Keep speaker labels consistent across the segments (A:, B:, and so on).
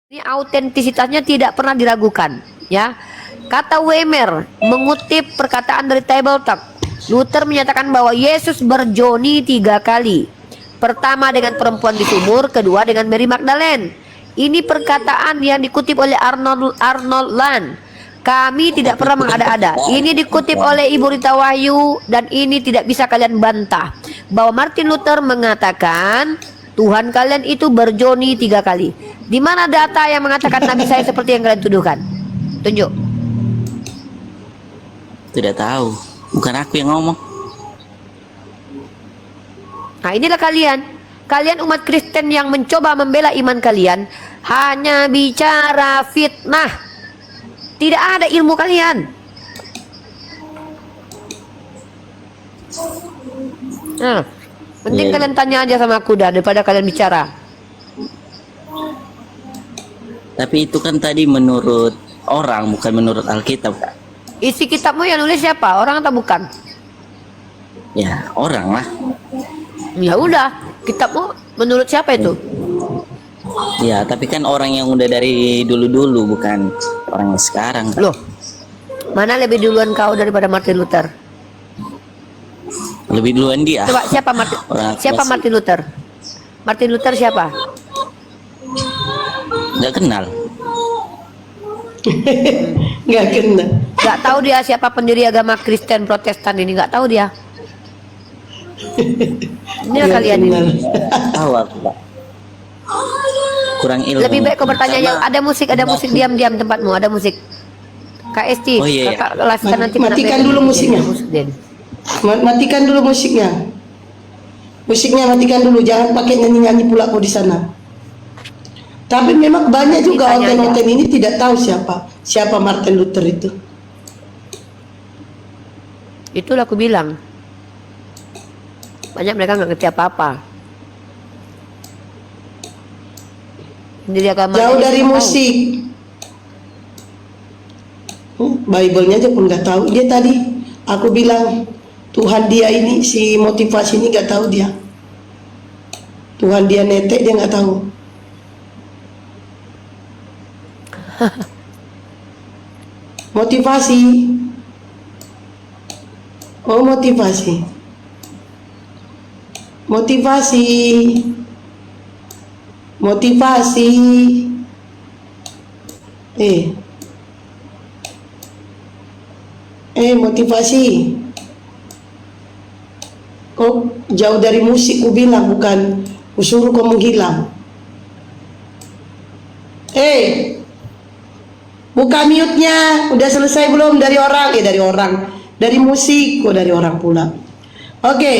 A: Ini autentisitasnya tidak pernah diragukan, ya. Kata Weimer mengutip perkataan dari Table Talk, Luther menyatakan bahwa Yesus berjoni 3 kali. Pertama dengan perempuan di sumur, kedua dengan Mary Magdalene. Ini perkataan yang dikutip oleh Arnold Land. Kami tidak pernah mengada-ada. Ini dikutip oleh Ibu Rita Wahyu dan ini tidak bisa kalian bantah. Bahwa Martin Luther mengatakan Tuhan kalian itu berjoni 3 kali. Di mana data yang mengatakan nabi saya seperti yang kalian tuduhkan? Tunjuk.
B: Tidak tahu. Bukan aku yang ngomong.
A: Nah, inilah kalian. Kalian umat Kristen yang mencoba membela iman kalian hanya bicara fitnah. Tidak ada ilmu kalian. Nah, penting kalian tanya aja sama aku dah daripada kalian bicara.
B: Tapi itu kan tadi menurut orang, bukan menurut Alkitab, Kak.
A: Isi kitabmu yang nulis siapa? Orang atau bukan?
B: Ya, orang lah.
A: Ya udah, kitabmu menurut siapa itu?
B: Ya, tapi kan orang yang udah dari dulu-dulu, bukan orang yang sekarang, Kak.
A: Loh, mana lebih duluan kau daripada Martin Luther?
B: Lebih duluan dia.
A: Coba siapa Martin Luther? Martin Luther siapa?
B: Nggak kenal.
C: Nggak kenal.
A: Nggak tahu dia siapa pendiri agama Kristen Protestan ini, nggak tahu dia. Ini kalian ini.
B: Tahu aku, Pak. Kurang ilmu.
A: Lebih baik kau bertanya yang ada musik diam-diam tempatmu, ada musik. Kak Esti,
B: Oh, iya.
A: kakak kelaskan nanti
C: Matikan dulu musiknya. Matikan dulu musiknya. Musiknya matikan dulu, jangan pakai nyanyi-nyanyi pula kau di sana. Tapi memang banyak juga oten-oten ini tidak tahu siapa Martin Luther itu.
A: Itulah aku bilang. Banyak mereka nggak ngerti apa-apa.
C: Jauh dari musik. Bible-nya aja pun nggak tahu. Dia tadi aku bilang Tuhan dia ini si motivasi ini nggak tahu dia. Tuhan dia netek dia nggak tahu. Motivasi. Oh motivasi. Motivasi. Motivasi. Motivasi. Kok jauh dari musik ku bilang, bukan ku suruh kau menghilang. Buka mute-nya. Udah selesai belum dari orang? Dari orang. Dari musik kok dari orang pula. Oke.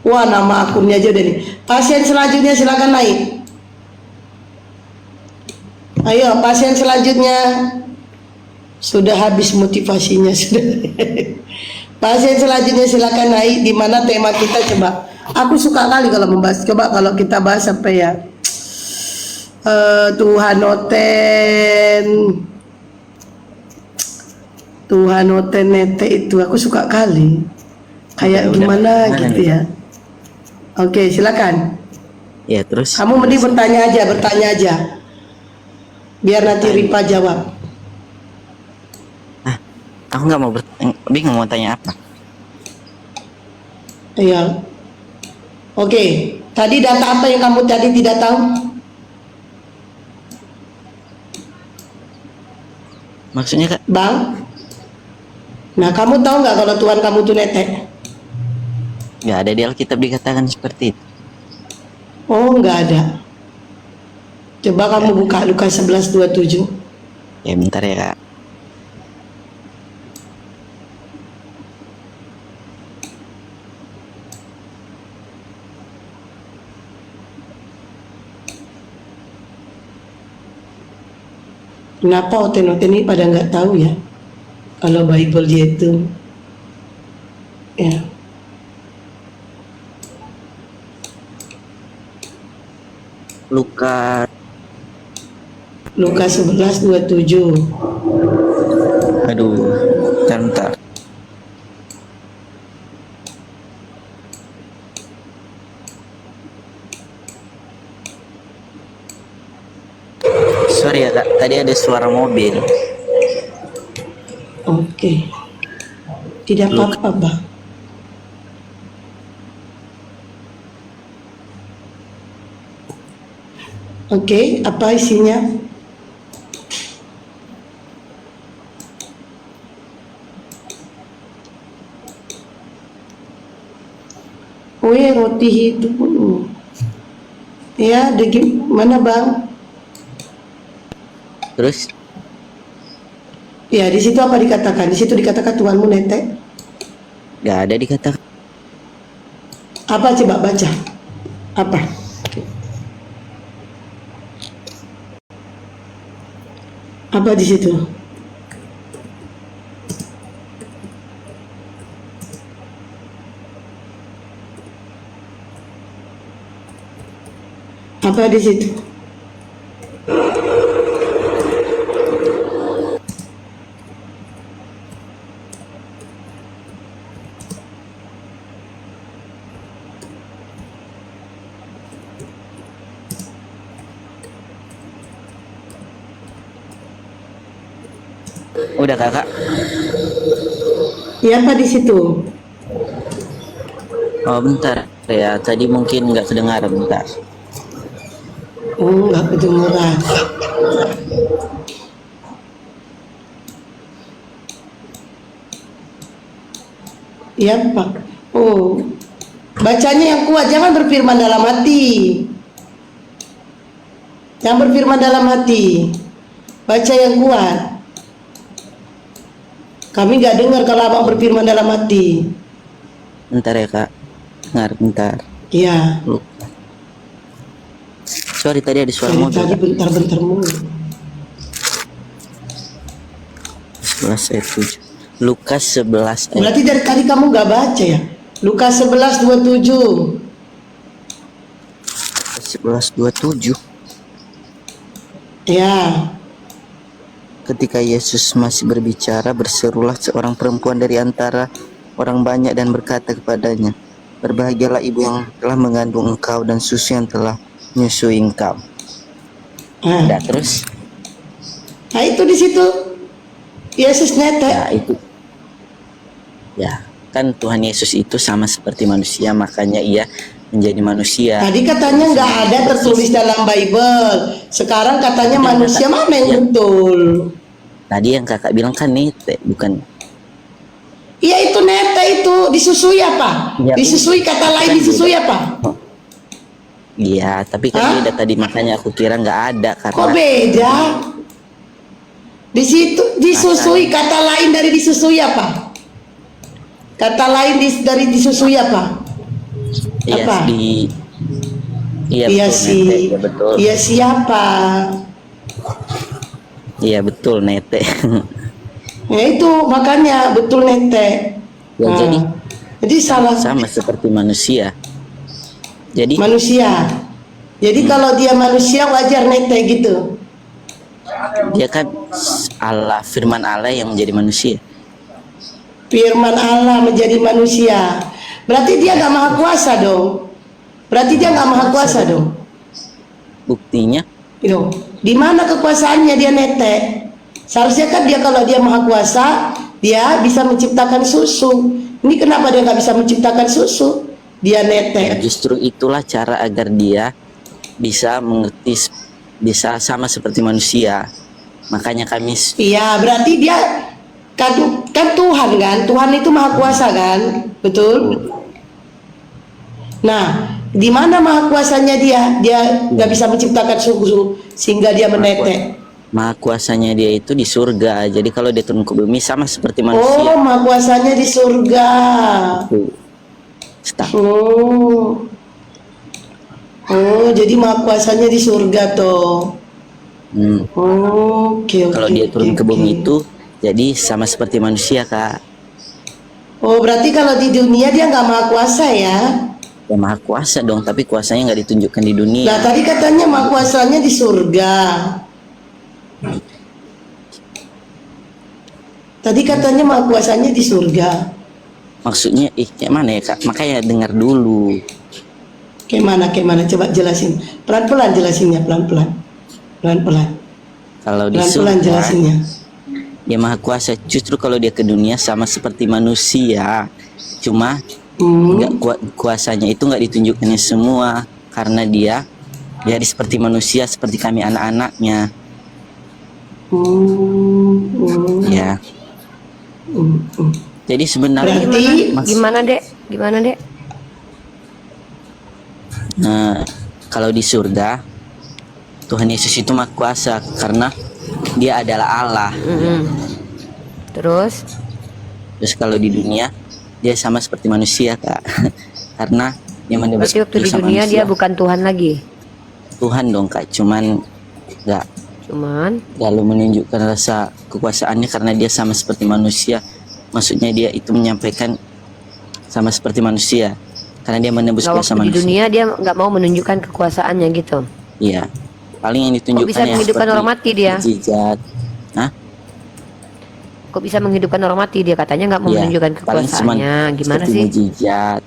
C: Wah, nama akunnya aja udah nih. Pasien selanjutnya silakan naik. Ayo, pasien selanjutnya. Sudah habis motivasinya sudah. Pasien selanjutnya silakan naik. Di mana tema kita coba? Aku suka kali kalau membahas. Coba kalau kita bahas apa ya? Tuhan Oten nete itu aku suka kali. Kayak gimana gitu ya. Oke, silakan.
B: Ya, terus.
C: Kamu mending bertanya aja. Biar nanti Ripa jawab.
B: Aku nggak mau bingung mau tanya apa.
C: Iya. Oke, tadi data apa yang kamu tadi tidak tahu?
B: Maksudnya, Kak?
C: Bang? Nah, kamu tahu nggak kalau Tuhan kamu tuh netek?
B: Nggak ada di Alkitab dikatakan seperti itu.
C: Oh, nggak ada. Coba kamu buka Lukas 11:27.
B: Ya, bentar ya, Kak.
C: Kenapa oten-oten ini pada nggak tahu ya? Kalau Bible dia itu, ya. Lukas 11:27.
B: Aduh, bentar. Sorry ya kak, tadi ada suara mobil.
C: Oke. Tidak apa-apa, Bang. Oke, apa isinya? Kue roti hidup. Ya, mana Bang?
B: Terus
C: Ya, di situ apa dikatakan? Di situ dikatakan Tuhanmu netek.
B: nggak ada dikatakan.
C: Apa coba baca? Apa? Apa di situ? Apa di situ?
B: Udah kakak.
C: Ya, apa di situ?
B: Oh bentar ya, tadi mungkin nggak kedengaran, bentar.
C: Oh, nggak kedengeran. Ya, Pak. Oh, bacanya yang kuat, jangan berfirman dalam hati. Jangan berfirman dalam hati. Baca yang kuat. Kami nggak dengar kalau abang berfirman dalam hati.
B: Bentar ya kak, dengar bentar.
C: Iya.
B: Sorry tadi ada suara
C: Dari
B: mobil.
C: tadi bentar-bentar mulu.
B: 11 ayat 7. Lukas 11 ayat
C: Berarti dari tadi kamu nggak baca ya? Lukas 11:27.
B: 11:27.
C: Ya.
B: Ketika Yesus masih berbicara, berserulah seorang perempuan dari antara orang banyak dan berkata kepadanya, "Berbahagialah ibu yang telah mengandung engkau dan susu yang telah menyusui engkau."
C: Nah,
B: Nah, terus
C: nah itu di situ Yesus netek.
B: ya itu ya kan Tuhan Yesus itu sama seperti manusia, makanya ia menjadi manusia.
C: Tadi katanya nggak ada tertulis dalam Bible. Sekarang katanya manusia, mana yang
B: Ya.
C: betul?
B: Tadi yang kakak bilang kan nete, bukan?
C: Iya, itu nete, itu disusui apa?
B: Ya,
C: Disusui, kata lain disusui apa?
B: Iya, tapi kan
C: Hah?
B: beda tadi, makanya aku kira nggak ada
C: Kok
B: karena
C: beda? Di situ disusui, kata lain dari disusui apa? Kata lain dari disusui apa?
B: iya
C: apa?
B: iya
C: Iya
B: betul,
C: sih.
B: nete, iya betul.
C: Iya siapa?
B: Iya betul nete.
C: Ya itu makanya betul nete.
B: Ya,
C: jadi salah
B: sama seperti manusia. Jadi
C: manusia. Jadi kalau dia manusia wajar nete gitu.
B: dia kan Allah, firman Allah yang menjadi manusia.
C: Firman Allah menjadi manusia. Berarti dia nggak maha kuasa dong. Berarti dia nggak maha kuasa dong.
B: Buktinya
C: Gitu. Di mana kekuasaannya dia nete? Seharusnya kan dia kalau dia maha kuasa, dia bisa menciptakan susu. Ini kenapa dia nggak bisa menciptakan susu? Dia
B: ya,
C: nete.
B: justru itulah cara agar dia bisa mengerti, bisa sama seperti manusia. Makanya kami
C: Iya, berarti dia kan Tuhan kan? Tuhan itu maha kuasa kan? Betul? Nah, di mana maha kuasanya dia? Dia nggak bisa menciptakan susu sehingga dia menetek.
B: maha kuasanya dia itu di surga. Jadi kalau dia turun ke bumi sama seperti
C: Oh,
B: manusia.
C: maha kuasanya di surga.
B: Tuh. Stop.
C: Oh. Oh, jadi maha kuasanya di surga toh.
B: Hmm.
C: Oke,
B: Kalau dia turun ke bumi itu jadi sama seperti manusia kak.
C: Oh, berarti kalau di dunia dia nggak maha kuasa ya?
B: Ya maha kuasa dong, tapi kuasanya nggak ditunjukkan di dunia.
C: Nah, tadi katanya maha kuasanya di surga. Tadi katanya maha kuasanya di surga.
B: Maksudnya kayak mana ya kak? Makanya dengar dulu.
C: Kayak mana? Coba jelasin. Pelan-pelan jelasinnya, pelan-pelan. Pelan-pelan.
B: Kalau di
C: Pelan-pelan
B: surga
C: jelasinnya.
B: dia maha kuasa. Justru kalau dia ke dunia sama seperti manusia, cuma nggak kuasanya itu nggak ditunjukkannya semua karena dia seperti manusia, seperti kami anak-anaknya. Ya. Jadi sebenarnya
A: Gimana Dek? Gimana Dek?
B: Nah, kalau di surga Tuhan Yesus itu maha kuasa karena dia adalah Allah.
A: Terus
B: Kalau di dunia dia sama seperti manusia, Kak. Karena dia menebus
A: berarti waktu di dunia dia bukan Tuhan lagi.
B: Tuhan dong, Kak. Cuman lalu menunjukkan rasa kekuasaannya karena dia sama seperti manusia. Maksudnya dia itu menyampaikan sama seperti manusia karena dia menebus dosa manusia.
A: Di dunia dia nggak mau menunjukkan kekuasaannya gitu.
B: Iya. Paling yang ditunjukkan
A: bisa menghidupkan orang mati dia?
B: Mujizat. Hah?
A: Kok bisa menghidupkan orang mati dia? Katanya nggak mau menunjukkan kekuasaannya. Gimana sih?
B: Mujizat.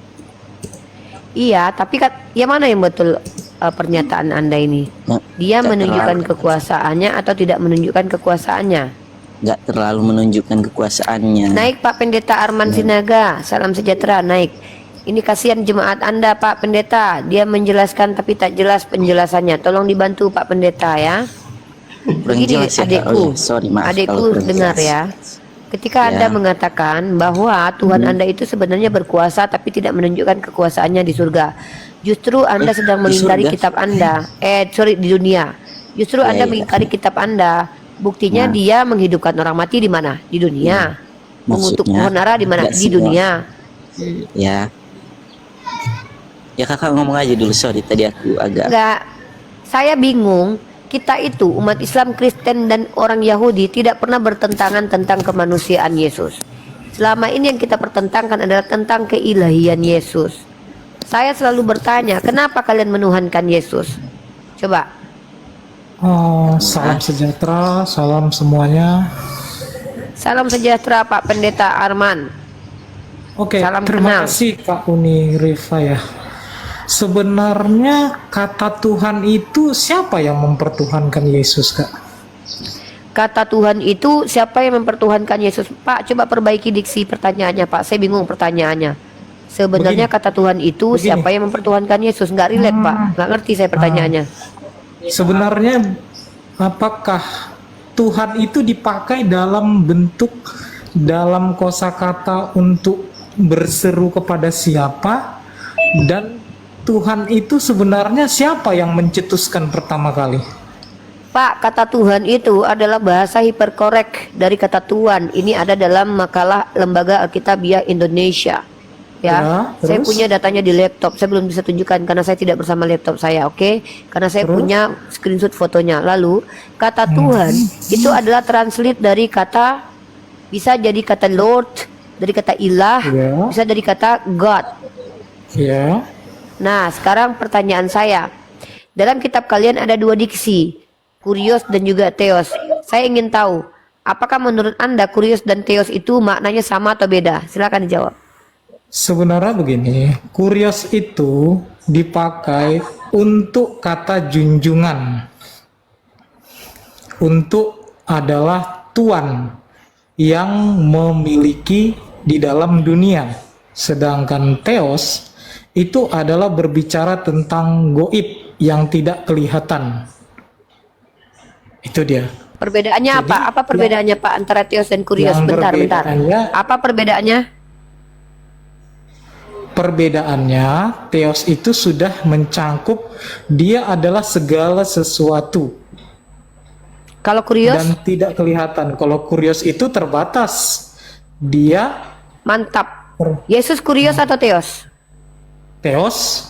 A: Iya, tapi ya mana yang betul pernyataan Anda ini? Dia menunjukkan kekuasaannya atau tidak menunjukkan kekuasaannya?
B: Nggak terlalu menunjukkan kekuasaannya.
A: Naik Pak Pendeta Arman Sinaga, salam sejahtera, naik. Ini kasihan jemaat Anda Pak Pendeta, dia menjelaskan tapi tak jelas penjelasannya. Tolong dibantu Pak Pendeta ya. Begini adikku, adikku dengar ya. Ketika Anda mengatakan bahwa Tuhan Anda itu sebenarnya berkuasa tapi tidak menunjukkan kekuasaannya di surga, justru Anda sedang mengingkari kitab Anda. Di dunia. Justru Anda mengingkari kitab Anda. Buktinya dia menghidupkan orang mati di mana? Di dunia. Mengutuk pohon ara di mana? Di dunia.
B: Ya. Ya kakak ngomong aja dulu, sorry tadi aku agak.
A: Enggak. Saya bingung. Kita itu umat Islam, Kristen dan orang Yahudi tidak pernah bertentangan tentang kemanusiaan Yesus. Selama ini yang kita pertentangkan adalah tentang keilahian Yesus. Saya selalu bertanya, kenapa kalian menuhankan Yesus? Coba.
D: Salam sejahtera, salam semuanya.
A: Salam sejahtera Pak Pendeta Arman.
D: Oke,
A: salam
D: terima
A: kenal.
D: kasih Kak Uni Rifa ya. Sebenarnya kata Tuhan itu siapa yang mempertuhankan Yesus, Kak?
A: Kata Tuhan itu siapa yang mempertuhankan Yesus? Pak, coba perbaiki diksi pertanyaannya Pak. Saya bingung pertanyaannya. Sebenarnya kata Tuhan itu siapa yang mempertuhankan Yesus? Nggak relate Pak, nggak ngerti saya pertanyaannya.
D: Sebenarnya apakah Tuhan itu dipakai dalam bentuk dalam kosakata untuk berseru kepada siapa, dan Tuhan itu sebenarnya siapa yang mencetuskan pertama kali?
A: Pak, kata Tuhan itu adalah bahasa hiperkorek dari kata Tuhan. Ini ada dalam makalah Lembaga Alkitabiah Indonesia. Ya, saya punya datanya di laptop. Saya belum bisa tunjukkan karena saya tidak bersama laptop saya, oke? Karena saya punya screenshot fotonya. Lalu, kata Tuhan itu adalah translate dari kata, bisa jadi kata Lord, dari kata ilah, bisa dari kata God.
D: Ya.
A: Nah, sekarang pertanyaan saya. Dalam kitab kalian ada dua diksi, kurios dan juga theos. Saya ingin tahu, apakah menurut Anda kurios dan theos itu maknanya sama atau beda? Silakan dijawab.
D: Sebenarnya begini, kurios itu dipakai untuk kata junjungan. Untuk adalah tuan yang memiliki di dalam dunia. Sedangkan theos itu adalah berbicara tentang goib yang tidak kelihatan. Itu dia.
A: Perbedaannya
D: Jadi,
A: apa? Apa perbedaannya Pak antara theos dan kurios? Bentar. Apa perbedaannya?
D: Perbedaannya, theos itu sudah mencangkup dia adalah segala sesuatu.
A: Kalau kurios?
D: Dan tidak kelihatan. Kalau kurios itu terbatas. Dia
A: mantap. Yesus kurios atau theos?
D: Theos.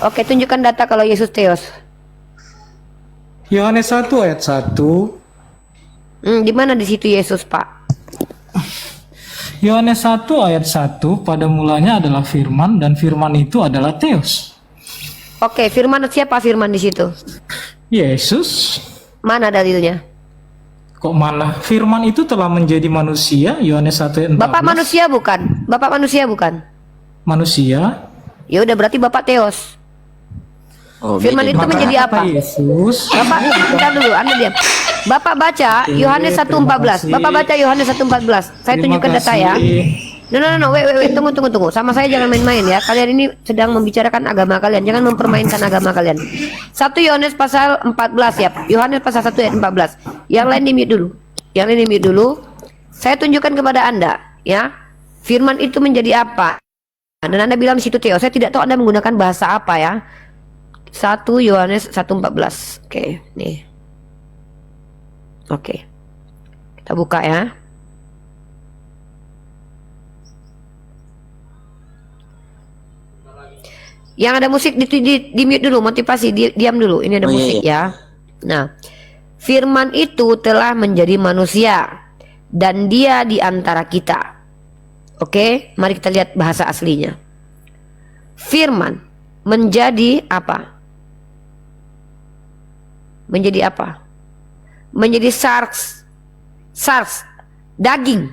A: Oke, tunjukkan data kalau Yesus theos.
D: Yohanes 1 ayat 1.
A: Di mana di situ Yesus, Pak?
D: Yohanes 1 ayat 1, pada mulanya adalah firman dan firman itu adalah theos.
A: Oke, firman siapa firman di situ?
D: Yesus.
A: Mana dalilnya?
D: Kok mana? Firman itu telah menjadi manusia, Yohanes 1 ayat 14.
A: Bapak manusia bukan? Bapak manusia bukan?
D: Manusia.
A: Ya udah berarti Bapak theos.
B: Oh,
A: Firman
B: beda.
A: itu
D: Maka
A: menjadi
D: kata
A: apa?
D: Yesus,
A: Bapak, bentar dulu, Anda diam. Bapak baca Yohanes 1:14. Bapak baca Yohanes 1:14. Saya
D: Terima
A: tunjukkan data ya.
D: kasih.
A: No, wait, tunggu. Sama saya jangan main-main ya. Kalian ini sedang membicarakan agama kalian, jangan mempermainkan agama kalian. 1 Yohanes pasal 14 ya. Yohanes pasal 1 ayat 14. Yang lain di-mute dulu. Saya tunjukkan kepada Anda, ya. Firman itu menjadi apa? Dan Anda bilang di situ Theo. Saya tidak tahu Anda menggunakan bahasa apa ya. 1 Yohanes 1:14. Oke, nih. Oke. Kita buka ya. Yang ada musik di mute dulu, motivasi diam dulu. Ini ada
B: Oh, iya,
A: musik ya. Nah, firman itu telah menjadi manusia dan dia di antara kita. Oke, mari kita lihat bahasa aslinya. Firman menjadi apa? Menjadi apa? Menjadi sars, daging.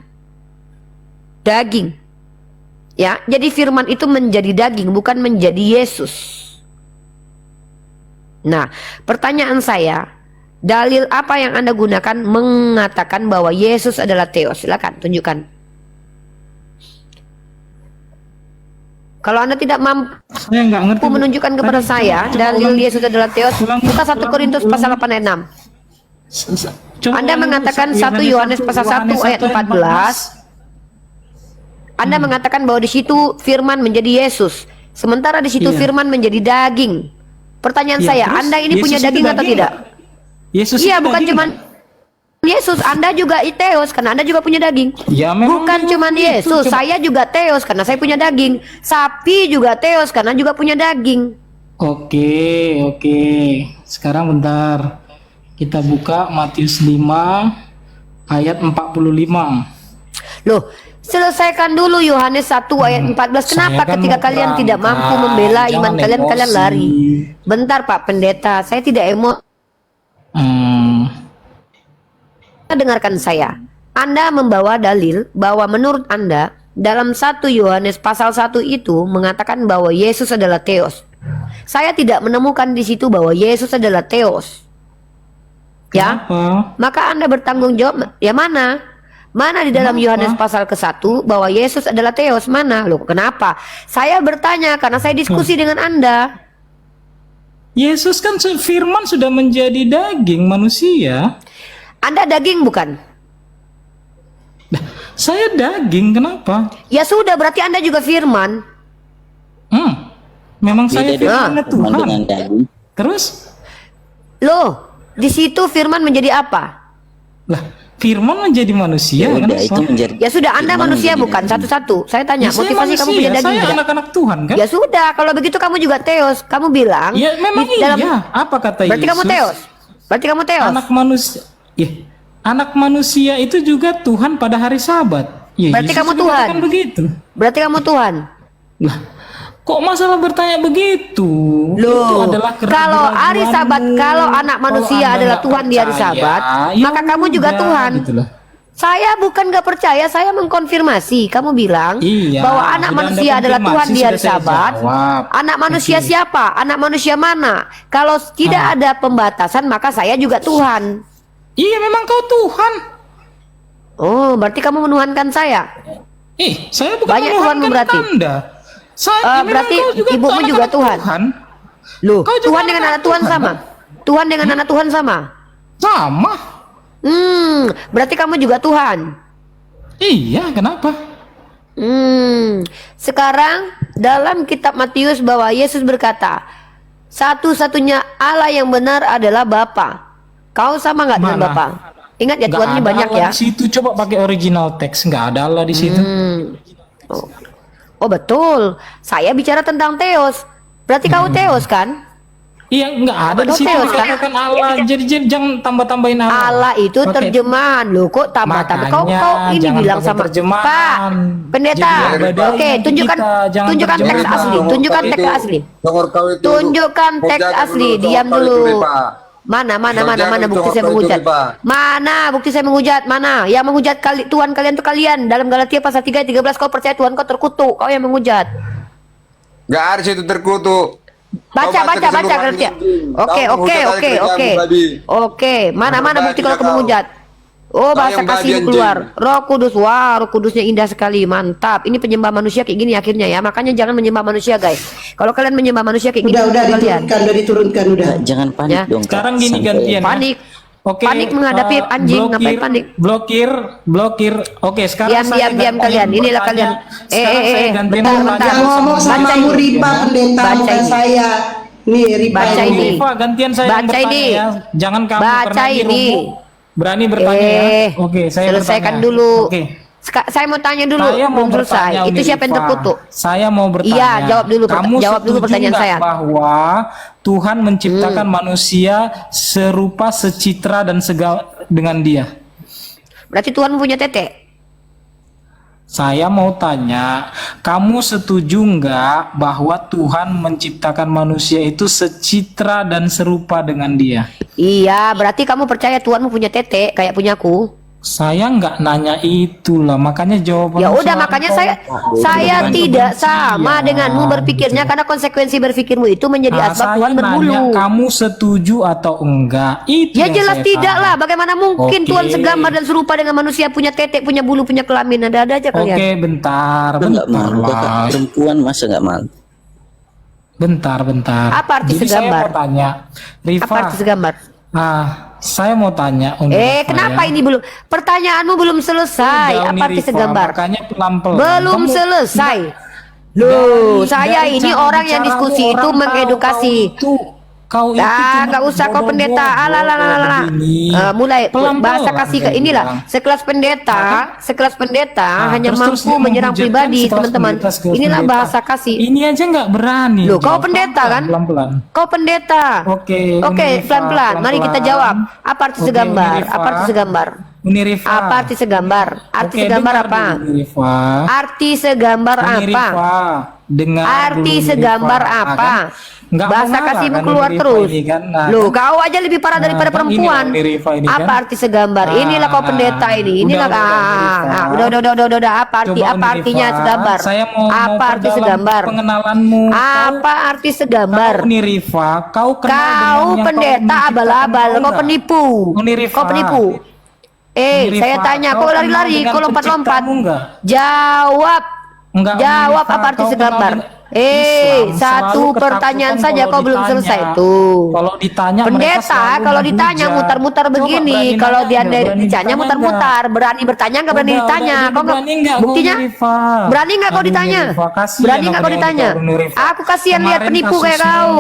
A: Ya, jadi firman itu menjadi daging, bukan menjadi Yesus. Nah, pertanyaan saya, dalil apa yang Anda gunakan mengatakan bahwa Yesus adalah Theos? Silakan tunjukkan. Kalau Anda tidak mampu
D: Saya nggak ngerti. Bu.
A: menunjukkan kepada
D: Tadi
A: saya
D: coba
A: dalil
D: ulang.
A: Yesus adalah Theos, buka 1 Korintus pasal 8 ayat 6.
D: Coba
A: Anda
D: ulang dulu,
A: mengatakan 1 Yohanes pasal 1 ayat 14. Anda mengatakan bahwa di situ firman menjadi Yesus, sementara di situ
D: Iya.
A: firman menjadi daging. Pertanyaan
D: Iya,
A: saya,
D: terus
A: Anda ini
D: Yesus
A: punya
D: itu
A: daging atau
D: daging
A: tidak?
D: Yesus
A: Iya,
D: itu
A: bukan
D: daging
A: cuman Yesus, Anda juga Theos karena Anda juga punya daging.
D: Ya, memang
A: Bukan
D: memang
A: cuman
D: begitu.
A: Yesus,
D: Coba-
A: saya juga Theos karena saya punya daging. Sapi juga Theos karena juga punya daging.
D: Oke. Sekarang bentar. Kita buka Matius 5 ayat 45.
A: Loh, selesaikan dulu Yohanes 1 ayat 14. Kenapa
D: Saya kan
A: ketika
D: mau
A: kalian tidak
D: berangkat,
A: mampu membela iman
D: jangan
A: kalian, kalian
D: emosi.
A: lari? Bentar Pak Pendeta, saya tidak dengarkan saya. Anda membawa dalil bahwa menurut Anda dalam 1 Yohanes pasal 1 itu mengatakan bahwa Yesus adalah Theos. Saya tidak menemukan di situ bahwa Yesus adalah Theos. Ya,
D: Kenapa?
A: maka Anda bertanggung jawab. Ya mana? Mana di dalam
D: Kenapa?
A: Yohanes pasal ke-1 bahwa Yesus adalah Theos? Mana? Loh, kenapa? Saya bertanya karena saya diskusi dengan Anda.
D: Yesus kan firman sudah menjadi daging manusia.
A: Anda daging bukan?
D: Nah, saya daging, kenapa?
A: Ya sudah, berarti Anda juga firman.
D: Memang saya
B: Beda
D: firmannya
B: firman
D: Tuhan.
B: dengan daging.
D: Terus,
A: Loh, di situ firman menjadi apa?
D: lah, firman menjadi manusia,
B: Ya udah,
D: kenapa?
B: itu menjadi
A: Ya sudah, Anda
B: firman
A: manusia
B: menjadi
A: bukan?
B: daging.
A: Satu-satu. Saya tanya,
D: Ya, saya
A: motivasi kamu
D: manusia,
A: punya daging
D: saya
A: tidak?
D: anak-anak Tuhan kan?
A: Ya sudah, kalau begitu kamu juga Theos. Kamu bilang
D: Ya, memang
A: di dalam-
D: iya. Apa kata
A: Berarti
D: Yesus?
A: kamu Theos. Berarti kamu Theos.
D: Anak manusia. Anak manusia itu juga Tuhan pada hari Sabat. Ya,
A: Berarti
D: Yesus
A: kamu
D: juga
A: Tuhan.
D: katakan begitu.
A: Berarti kamu Tuhan.
D: Lah, kok masalah bertanya begitu? Itu
A: Loh,
D: adalah
A: kalau hari
D: keraguan-keraguanmu.
A: Sabat, kalau anak manusia
D: Kalau Anda
A: adalah
D: nggak
A: Tuhan di hari
D: percaya,
A: Sabat,
D: ya
A: maka kamu juga
D: udah,
A: Tuhan.
D: gitu loh.
A: Saya bukan gak percaya, saya mengkonfirmasi. Kamu bilang
D: Iya,
A: bahwa anak
D: sudah
A: manusia
D: Anda
A: adalah Tuhan
D: konfirmasi,
A: di hari
D: sudah saya
A: Sabat.
D: jawab.
A: Anak manusia
D: Oke.
A: siapa? Anak manusia mana? Kalau tidak ada pembatasan, maka saya juga Tuhan.
D: Iya, memang kau Tuhan.
A: Oh, berarti kamu menuhankan saya.
D: Saya bukan
A: Banyak Tuhanmu
D: menuhankan
A: berarti.
D: Anda. Memang
A: Berarti
D: kau juga
A: ibumu
D: anak-anak
A: juga Tuhan. Loh,
D: Kau juga
A: Tuhan dengan anak Tuhan sama? Tuhan dengan anak Tuhan sama?
D: Sama.
A: Berarti kamu juga Tuhan.
D: Iya, kenapa?
A: Sekarang dalam kitab Matius bahwa Yesus berkata, satu-satunya Allah yang benar adalah Bapa. Kau sama nggak dengan
D: Mana?
A: Bapa? Ingat ya,
D: Nggak
A: Tuhan ini
D: ada
A: banyak
D: Allah
A: ya.
D: di situ, coba pakai original teks, nggak ada Allah di situ.
A: Oh betul, saya bicara tentang Theos. Berarti kau Theos kan?
D: Iya, nggak ada di
A: Betul,
D: situ
A: Theos, kan?
D: dikatakan Allah. Jadi jangan tambah-tambahin Allah.
A: Allah itu
D: Pakai-
A: terjemahan loh, kok tambah-tambah. Kau
D: Makanya,
A: ini
D: jangan
A: bilang
D: pakai
A: sama
D: terjemahan.
A: Pak Pendeta.
D: Jadi ada
A: Oke,
D: nanti
A: tunjukkan
D: kita, jangan
A: tunjukkan teks
D: terjemahan.
A: asli, tunjukkan teks asli. Tunjukkan teks asli, diam dulu. Mana bukti saya menghujat? Mana bukti saya menghujat? Mana yang menghujat Tuhan kalian tuh kalian? Dalam Galatia pasal 3 ayat 13 kau percaya Tuhan kau terkutuk, kau yang menghujat.
E: Nggak ada situ terkutuk.
A: Baca Gantian. Oke. Mana bukti kalau kamu menghujat? Oh, bahasa kasihmu keluar. Roh Kudus. Wah, Roh Kudusnya indah sekali. Mantap. Ini penyembah manusia kayak gini akhirnya ya. Makanya jangan menyembah manusia, guys. Kalau kalian menyembah manusia kayak gini,
C: Udah
A: kalian.
C: diturunkan udah.
B: Jangan panik
A: Ya.
B: dong. Kak.
D: Sekarang gini
B: Santai.
D: gantian ya.
A: Panik.
D: Oke,
A: Panik menghadapi anjing, ngapain panik?
D: Blokir. Oke, sekarang saya
A: Diam
D: gantian
A: kalian. Inilah
D: bertanya.
A: kalian.
D: Sekarang saya gantian
A: bentar.
D: bertanya
C: Yang ngomong sama
A: Baca ini.
C: Muriba pendeta
A: Baca
C: bukan
A: ini.
C: saya. Nih Riba
A: Baca
C: ini.
A: ini.
D: Rifa, gantian saya yang
A: Baca
D: bertanya
A: ini.
D: ya. Jangan kamu
A: Baca
D: karena
A: ini.
D: Romo berani bertanya ya. Oke, saya
A: selesaikan
D: bertanya.
A: dulu.
D: Oke.
A: Saya mau tanya dulu,
D: Saya mau
A: belum selesai.
D: bertanya,
A: Itu
D: Uni
A: siapa yang
D: Rifa.
A: terkutuk?
D: Saya mau bertanya.
A: Iya, jawab dulu
D: Kamu
A: jawab dulu
D: setuju
A: pertanyaan
D: nggak
A: saya.
D: bahwa Tuhan menciptakan manusia serupa, secitra dan dengan Dia?
A: Berarti Tuhan punya tete?
D: Saya mau tanya, kamu setuju nggak bahwa Tuhan menciptakan manusia itu secitra dan serupa dengan Dia?
A: Iya, berarti kamu percaya Tuhanmu punya tete kayak punyaku?
D: Saya nggak nanya itulah, makanya jawaban
A: Ya udah, makanya saya tidak sama denganmu berpikirnya karena konsekuensi berpikirmu itu menjadi asbab Tuhan berbulu.
D: Kamu setuju atau enggak? Itu
A: Ya
D: yang
A: jelas
D: saya
A: tidak
D: tanya.
A: lah. Bagaimana mungkin
D: Oke.
A: Tuhan segambar dan serupa dengan manusia, punya tete, punya bulu, punya kelamin? Ada aja kalian.
D: Oke, bentar,
B: Lu nggak
D: bentar,
B: malu kakak,
D: Mas.
B: perempuan masa nggak malu?
D: Bentar.
A: Apa arti
D: Jadi
A: segambar?
D: saya mau tanya, Rifa.
A: Apa arti segambar?
D: Saya mau tanya. Uni Rifa,
A: Kenapa
D: ya.
A: ini belum? Pertanyaanmu belum selesai.
D: Udah, Uni
A: Apa arti
D: Rifa,
A: segambar?
D: Makanya pelan-pelan.
A: Belum
D: Kamu-
A: selesai.
D: Dari-
A: Loh, saya
D: dari
A: ini
D: cara
A: orang yang
D: bicaramu,
A: diskusi itu
D: orang tahu
A: mengedukasi.
D: Kau itu cuma
A: Nggak usah kau
D: bodoh-bodoh
A: pendeta.
D: begini.
A: Mulai
D: Pelan-pelan
A: bahasa kasih ke
D: saya
A: inilah.
D: bilang.
A: Sekelas pendeta hanya
D: Terus
A: mampu
D: dia
A: menyerang
D: menghujatkan
A: pribadi,
D: sekelas
A: teman-teman.
D: sekelas
A: Inilah
D: pendeta.
A: bahasa kasih.
D: Ini aja nggak berani.
A: Loh, kau
D: Jawab
A: pendeta kan?
D: Pelan-pelan.
A: Kau pendeta.
D: Oke,
A: Oke,
D: Uni Rifa,
A: pelan-pelan. Mari kita
D: pelan-pelan.
A: jawab. Apa arti
D: Oke,
A: segambar?
D: Uni Rifa.
A: Apa arti segambar?
D: Uni Rifa.
A: Apa arti segambar? Arti
D: Oke,
A: segambar
D: dengar
A: apa?
D: dulu, Uni Rifa.
A: Arti segambar
D: Uni
A: apa?
D: Rifa, dengar
A: Arti
D: dulu, Uni
A: segambar
D: Rifa,
A: apa?
D: kan? Nggak
A: Bahasa
D: mau ngalah
A: kasihmu
D: kan,
A: keluar
D: Uni Rifa
A: terus.
D: ini kan? Nah,
A: Loh,
D: kan?
A: kau aja lebih parah daripada
D: Kan
A: perempuan.
D: ini Uni Rifa ini
A: Apa
D: kan?
A: arti segambar? Inilah kau pendeta ini. Inilah
D: Udah, Uni Rifa.
A: udah. Apa arti
D: Coba,
A: apa
D: Uni
A: artinya
D: Rifa,
A: segambar?
D: Saya mau
A: Apa arti
D: perdalam
A: segambar?
D: pengenalanmu.
A: Apa arti segambar?
D: Kau, Uni Rifa, kau kenal
A: Kau
D: dengan yang
A: pendeta
D: kau menciptakan
A: abal-abal,
D: kau
A: kau
D: nggak?
A: penipu.
D: Uni Rifa.
A: Kau penipu.
D: Uni Rifa,
A: Saya tanya,
D: kau
A: kau
D: kenal
A: lari-lari,
D: dengan
A: kau lompat-lompat.
D: penciptamu nggak?
A: Jawab.
D: Enggak, Uni
A: Jawab
D: Rifa,
A: apa arti
D: kau
A: segambar?
D: kenal dengan Islam
A: Satu
D: selalu
A: pertanyaan
D: ketakutan
A: saja
D: kalau
A: kau belum
D: ditanya.
A: selesai tuh.
D: Kalau ditanya mereka
A: Pendeta
D: selalu
A: kalau ditanya
D: menghujat.
A: mutar-mutar
D: Coba
A: begini,
D: berani
A: kalau
D: nanya
A: dia
D: nggak? Berani
A: ditanya
D: ditanya
A: mutar-mutar, berani bertanya nggak berani
D: Udah,
A: ditanya?
D: jadi
A: Kau nggak
D: berani nggak,
A: buktinya?
D: Uni Rifa?
A: Berani nggak kau
D: Aduh,
A: ditanya?
D: Uni Rifa, kasihan
A: Berani nggak
D: aku
A: kau
D: dengan
A: ditanya?
D: kau, Uni Rifa.
A: Aku kasihan lihat
D: Kemarin
A: penipu kayak
D: kasusmu-
A: kau.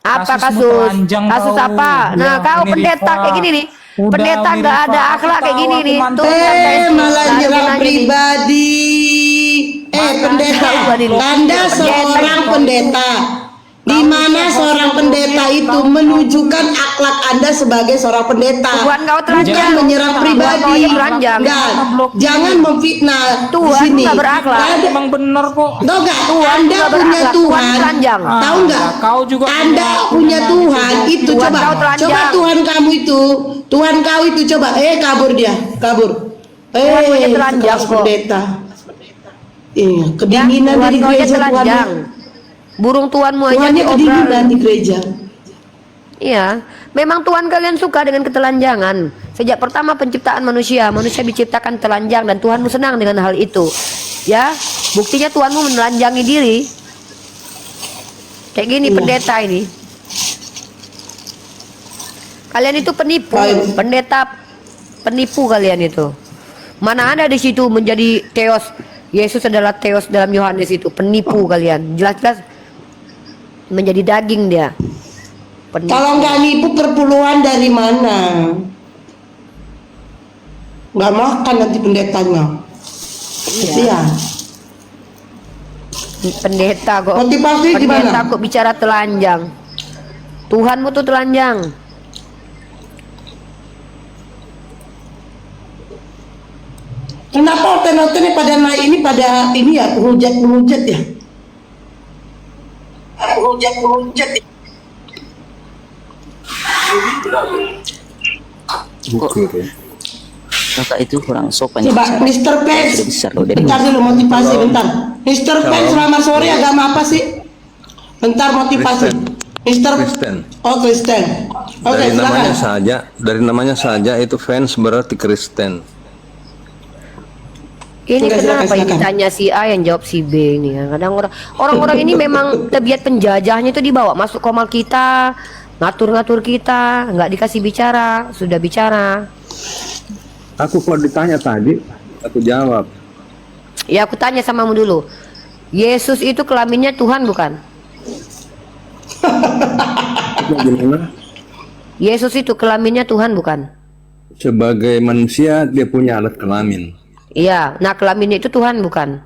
A: Apa
D: kasusmu
A: kasus?
D: telanjang
A: Kasus
D: kau.
A: apa? Nah,
D: Ya,
A: kau
D: Uni
A: pendeta
D: Rifa.
A: kayak gini nih.
D: Udah,
A: Pendeta
D: Uni
A: nggak
D: Rifa,
A: ada
D: aku
A: akhlak kayak
D: tahu,
A: gini
D: aku
A: nih.
D: mantap.
A: Tuh santai.
C: Malah
A: Lalu
C: nyerang
A: nanya nih.
C: pribadi. Pendeta,
A: tahu ini.
C: Anda seorang pendeta. Di mana seorang pendeta itu menunjukkan akhlak Anda sebagai seorang pendeta.
A: Tuhan kau telanjang.
C: Bukan menyerang
A: Tuhan
C: pribadi.
A: kau aja telanjang.
C: Dan jangan memfitnah di
A: Tuhan
C: sini.
A: nggak berakhlak.
C: Ada-
D: Emang bener kok.
C: Tahu nggak?
A: Tuhan
C: Anda
A: juga
C: punya
A: berakhlak. Tuhan
C: Tuhan.
A: telanjang.
C: Tahu nggak?
D: Ya, kau juga
C: Anda
D: punya
C: punya
D: Tuhan
C: Tuhan
D: itu.
C: itu
A: Tuhan
C: coba.
A: kau telanjang.
C: Coba Tuhan kamu itu. Tuhan kau itu coba. Kabur dia. Kabur.
A: Tuhan punya telanjang
C: sekelas
A: kok.
C: pendeta. Iya,
A: Ya,
C: kedinginan
A: Tuhan
C: dari
A: kau aja
C: gereja
A: telanjang.
C: Tuhannya.
A: Burung Tuhanmu aja
C: Tuhannya kedinginan
A: diobral.
C: di gereja.
A: Iya, memang Tuhan kalian suka dengan ketelanjangan. Sejak pertama penciptaan manusia, manusia diciptakan telanjang dan Tuhanmu senang dengan hal itu. Ya, buktinya Tuhanmu menelanjangi diri. Kayak gini
C: Iya.
A: pendeta ini. Kalian itu penipu,
C: Baik.
A: pendeta penipu kalian itu. Mana ada di situ menjadi Theos. Yesus adalah Theos dalam Yohanes itu, penipu kalian. Jelas-jelas menjadi daging dia. Penipu.
C: Kalau nggak nipu perpuluhan dari mana? Nggak makan nanti pendetanya. Iya.
A: Pendeta kok.
C: Motivasi
A: Pendeta
C: gimana?
A: kok bicara telanjang. Tuhanmu tuh telanjang.
C: Kenapa hotel-hotelnya pada naik ini pada ini ya penghujat ya? Penghujat ya.
B: Kakak itu kurang sopan.
C: Coba
B: bicara.
C: Mr. Pence.
B: Sudah besar loh dari
C: Bentar dulu motivasi bentar. Mr. Pence selama sore agama apa sih? Bentar motivasi. Mister.
E: Kristen.
C: Oh Kristen. Oke,
E: Dari namanya
C: silakan.
E: saja, dari namanya saja itu fans berarti Kristen.
A: Ini
C: Enggak,
A: kenapa
C: silakan,
A: yang
C: silakan.
A: ditanya si A yang jawab si B ini ya. Kadang orang-orang ini memang tabiat penjajahnya itu dibawa masuk komal kita, ngatur-ngatur kita, nggak dikasih bicara, sudah bicara.
E: Aku kalau ditanya tadi, aku jawab.
A: Ya aku tanya samamu dulu. Yesus itu kelaminnya Tuhan bukan?
E: Gimana?
A: Yesus itu kelaminnya Tuhan bukan?
E: Sebagai manusia dia punya alat kelamin.
A: Iya, nah kelaminnya itu Tuhan bukan?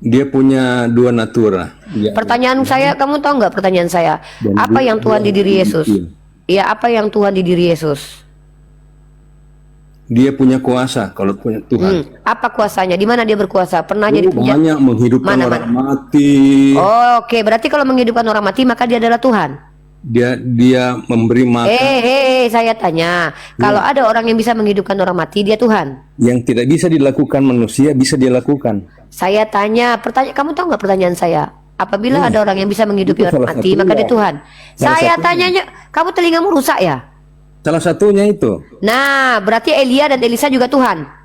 E: Dia punya dua natura.
A: Pertanyaan saya, kamu tahu nggak pertanyaan saya?
E: Dan
A: Apa
E: dia-
A: yang Tuhan di diri Yesus?
E: Iya.
A: Iya, apa yang Tuhan di diri Yesus?
E: Dia punya kuasa kalau punya Tuhan.
A: Apa kuasanya? Di mana dia berkuasa? Pernah jadi penjahat?
E: Banyak menghidupkan
A: Mana,
E: orang mati.
A: Oke, berarti kalau menghidupkan orang mati maka dia adalah Tuhan.
E: Dia memberi makan
A: Saya tanya, kalau ada orang yang bisa menghidupkan orang mati, dia Tuhan.
E: yang tidak bisa dilakukan manusia bisa dia lakukan.
A: Saya tanya, kamu tahu nggak pertanyaan saya? Apabila ada orang yang bisa menghidupi
E: Itu
A: orang
E: salah
A: mati,
E: satunya.
A: maka dia Tuhan.
E: Salah
A: Saya
E: satunya.
A: tanyanya, kamu telingamu rusak ya?
E: Salah satunya itu.
A: Nah, berarti Elia dan Elisa juga Tuhan.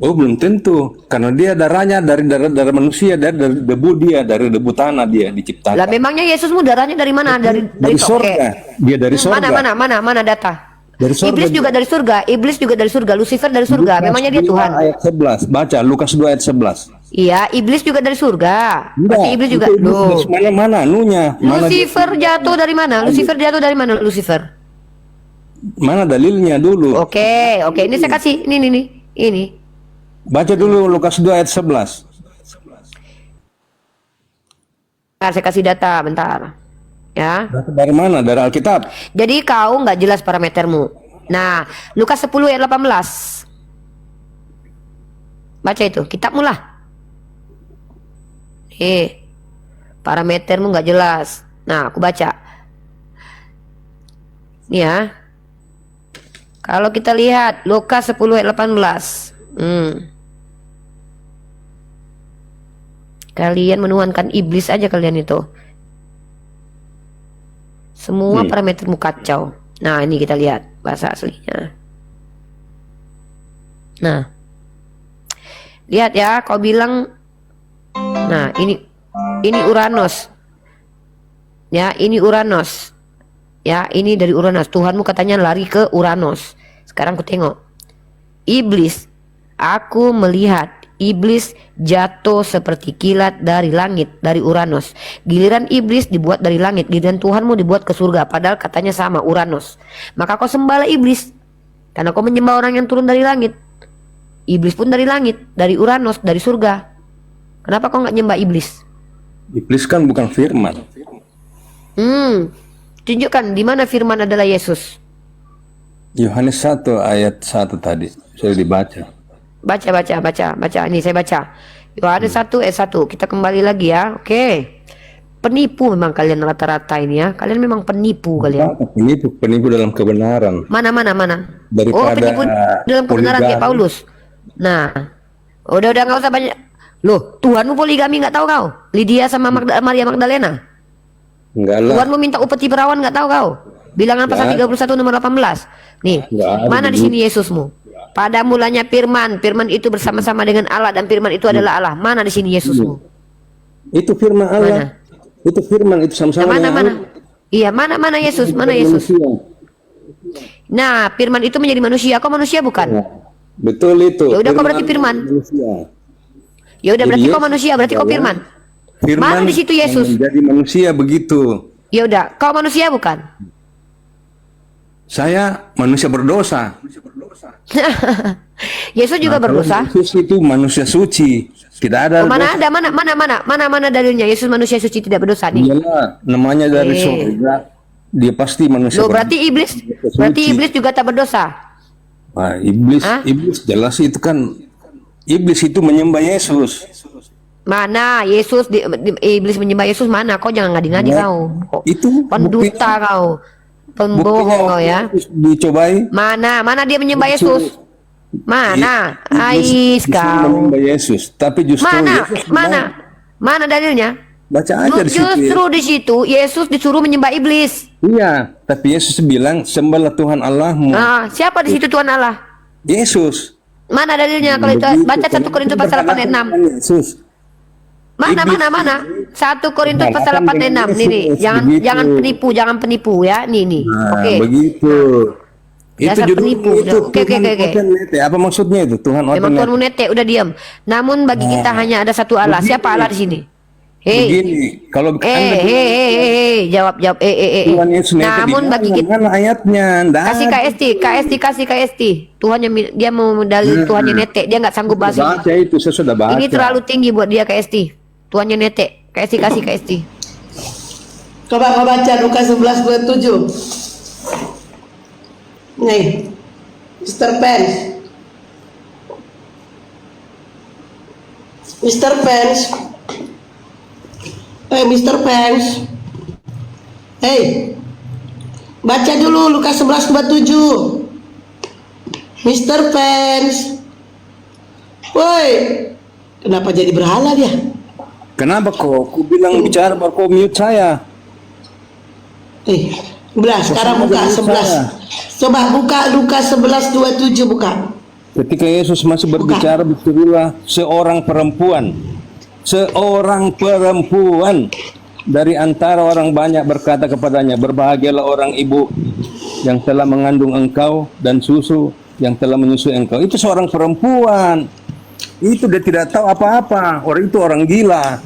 E: Oh belum tentu, karena dia darahnya dari darah manusia, dari debu dia, dari debu tanah dia diciptakan.
A: Lah memangnya Yesusmu darahnya dari mana? Dari
E: Dari
A: toke.
E: sorga, dia dari sorga.
A: Mana data?
E: Dari sorga.
A: Iblis juga dari surga, iblis juga dari surga, Lucifer dari surga.
E: Lukas
A: Memangnya dia
E: 2
A: Tuhan?
E: Ayat 11, baca Lukas 2 ayat 11.
A: Iya, iblis juga dari surga. Berarti iblis juga.
E: itu iblis
A: Loh.
E: dari mana nunya?
A: Lucifer jatuh dari mana? Lucifer jatuh dari mana? Lucifer.
E: Mana dalilnya dulu?
A: Oke. Ini saya kasih. Ini.
E: Baca dulu Lukas 2 ayat 11.
A: Bentar, saya kasih data, bentar. Ya.
E: Dari mana? Dari Alkitab.
A: Jadi kau nggak jelas parametermu. Nah, Lukas 10 ayat 18. Baca itu, kitabmu lah. Parametermu nggak jelas. Nah, aku baca. Nih ya. Kalau kita lihat Lukas 10 ayat 18. Kalian menuhankan iblis aja kalian itu. Semua parametermu kacau. Nah, ini kita lihat bahasa aslinya. Nah. Lihat ya, kau bilang nah, ini Uranus. Ya, ini Uranus. Ya, ini dari Uranus. Tuhanmu katanya lari ke Uranus. Sekarang ku tengok. Iblis. Aku melihat iblis jatuh seperti kilat dari langit, dari Uranus. Giliran iblis dibuat dari langit, giliran Tuhanmu dibuat ke surga. Padahal katanya sama, Uranus. Maka kau sembahlah iblis, karena kau menyembah orang yang turun dari langit. Iblis pun dari langit, dari Uranus, dari surga. Kenapa kau nggak nyembah iblis?
E: Iblis kan bukan firman.
A: Tunjukkan di mana firman adalah Yesus.
E: Yohanes 1 ayat 1 tadi sudah dibaca.
A: Baca. Ini saya baca. Yohanes 1 ayat 1. Kita kembali lagi ya. Oke. Penipu memang kalian rata-rata ini ya. Kalian memang penipu kalian.
E: Penipu dalam kebenaran.
A: Mana.
E: Daripada
A: penipu dalam kebenaran kayak
E: poligami.
A: Paulus. Nah. Udah nggak usah banyak. Loh, Tuhanmu poligami nggak tahu kau? Lydia sama Maria Magdalena.
E: Enggak lah.
A: Tuhanmu minta upeti perawan nggak tahu kau? Bilangan pasal 31 nomor 18. Nih,
E: Nggak ada
A: mana di
E: begitu.
A: sini Yesusmu? Pada mulanya firman itu bersama-sama dengan Allah dan firman itu adalah Allah. Mana di sini Yesusmu?
E: Itu firman Allah. Itu firman itu sama-sama
A: Mana?
E: dengan Allah.
A: Iya, mana Yesus? Mana Yesus?
E: Manusia.
A: Nah, firman itu menjadi manusia. Kau manusia bukan?
E: Betul itu.
A: Ya udah, kau berarti firman.
E: Manusia.
A: Ya udah,
E: Jadi
A: berarti kau
E: Yesus
A: manusia, berarti kau firman.
E: Firman
A: Mana di situ Yesus?
E: menjadi manusia begitu.
A: Ya udah, kau manusia bukan?
E: Saya manusia berdosa.
A: Yesus juga berdosa.
E: Yesus itu manusia suci. Tidak ada
A: Oh, mana dalilnya Yesus manusia suci tidak berdosa nih?
E: Iyalah, namanya dari surga. Dia pasti manusia
A: Loh, berarti iblis juga tak berdosa.
E: Nah, iblis jelas itu kan iblis itu menyembah Yesus.
A: Mana Yesus iblis menyembah Yesus mana? Kau jangan ngadi-ngadi
E: Nah,
A: kau.
E: itu
A: Pendusta kau. Pembohong kau ya.
E: Dicobai.
A: Mana dia menyembah Yesus? Mana?
E: Iblis
A: Ais kau.
E: menyembah Yesus, tapi justru Yesus bilang,
A: Mana dalilnya?
E: Baca aja di situ.
A: Justru di situ Yesus disuruh menyembah iblis.
E: Iya, tapi Yesus bilang sembahlah Tuhan Allahmu.
A: Nah, siapa di situ Tuhan Allah?
E: Yesus.
A: Mana dalilnya kalau itu?
E: Begitu,
A: Baca 1 Korintus pasal 8 ayat 6.
E: Yesus.
A: Mana? 1 Korintus pasal 8 ayat 6. Nih,
E: Begitu.
A: jangan penipu ya. Nih.
E: Nah,
A: Oke.
E: begitu. Itu
A: Dasar
E: judulnya
A: penipu.
E: itu.
A: Oke.
E: Tuhan nete. Apa maksudnya itu? Tuhan
A: Memang
E: nete.
A: Tuhan munete, udah diam. Namun bagi kita hanya ada satu Allah. Siapa Allah di sini? Hei.
E: Begini, kalau
A: Jawab.
E: Tuhan Yesus nete
A: Namun
E: di
A: bagi kita
E: mana ayatnya? Nggak
A: kasih
E: ada.
A: kasih KST. Tuhannya dia mau dalil Tuhannya nete, dia nggak sanggup bahasa.
E: Baca itu, saya sudah baca.
A: Ini terlalu tinggi buat dia KST. Tuhannya nete, kasih KST.
C: Coba kau baca Lukas 11:27. Nih, Mr. Pence. Mr. Pence. Mr. Pence. Hey, baca dulu Lukas 11:27. Mr. Pence. Woi, kenapa jadi berhala dia?
E: Kenapa kok? Ku bilang bicara baru kau mute saya.
C: Sekarang buka 11. Coba buka Lukas 11:27 buka.
E: Ketika Yesus masih berbicara, berserulah seorang perempuan dari antara orang banyak berkata kepadanya, berbahagialah orang ibu yang telah mengandung engkau dan susu yang telah menyusui engkau. Itu seorang perempuan. Itu dia tidak tahu apa-apa. Orang itu orang gila.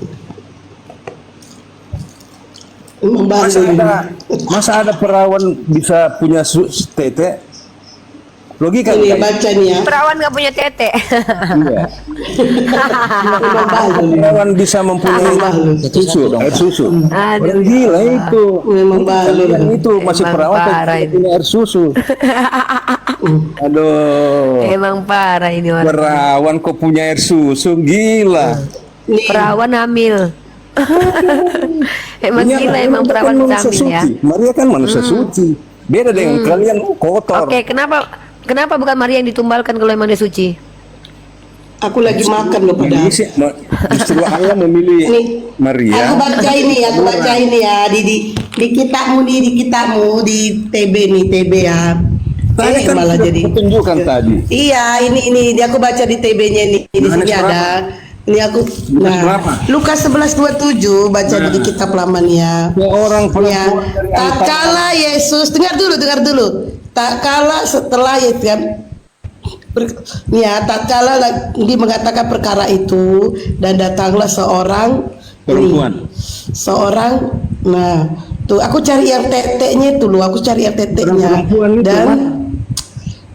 E: Masa ada perawan bisa punya tete? Logika
C: ini
E: kayak
C: baca nih ya.
A: Perawan nggak punya tete.
E: iya. Perawan bisa mempunyai susu, air susu. Orang gila itu.
C: Memang balon.
E: Kalian itu masih
A: Emang
E: perawan
A: parah
E: tapi
A: ini.
E: punya air susu. Aduh.
A: Emang parah ini orang.
E: Perawan kok punya air susu, gila.
A: Perawan hamil. Emang
E: Iya,
A: gila, emang
E: kan
A: perawan
E: manusia
A: hamil ya.
E: suci. Maria kan manusia suci. Beda dengan kalian kotor.
A: Oke, kenapa bukan Maria yang ditumbalkan kalau emang dia suci?
C: Aku lagi makan loh padahal.
E: Justru Allah memilih
C: Nih,
E: Maria.
C: Aku baca ini ya di kitabmu di TB nih TB ya.
E: Tadi kan
C: malah
E: sudah
C: jadi
E: kutunjukkan tadi.
C: Iya, ini aku baca di TB-nya nih. Di sini
E: Yohanes
C: ada. Ini aku
E: berapa?
C: Lukas 11:27 baca di kitab lama nih ya.
E: Seorang
C: Ya,
E: perempuan dari
C: tak
E: antara
C: kala Yesus dengar dulu. Tak kala setelah ya kan tak kala lagi mengatakan perkara itu dan datanglah seorang
E: perempuan.
C: Nah, tuh aku cari yang teteknya itu loh,
E: Perempuan itu,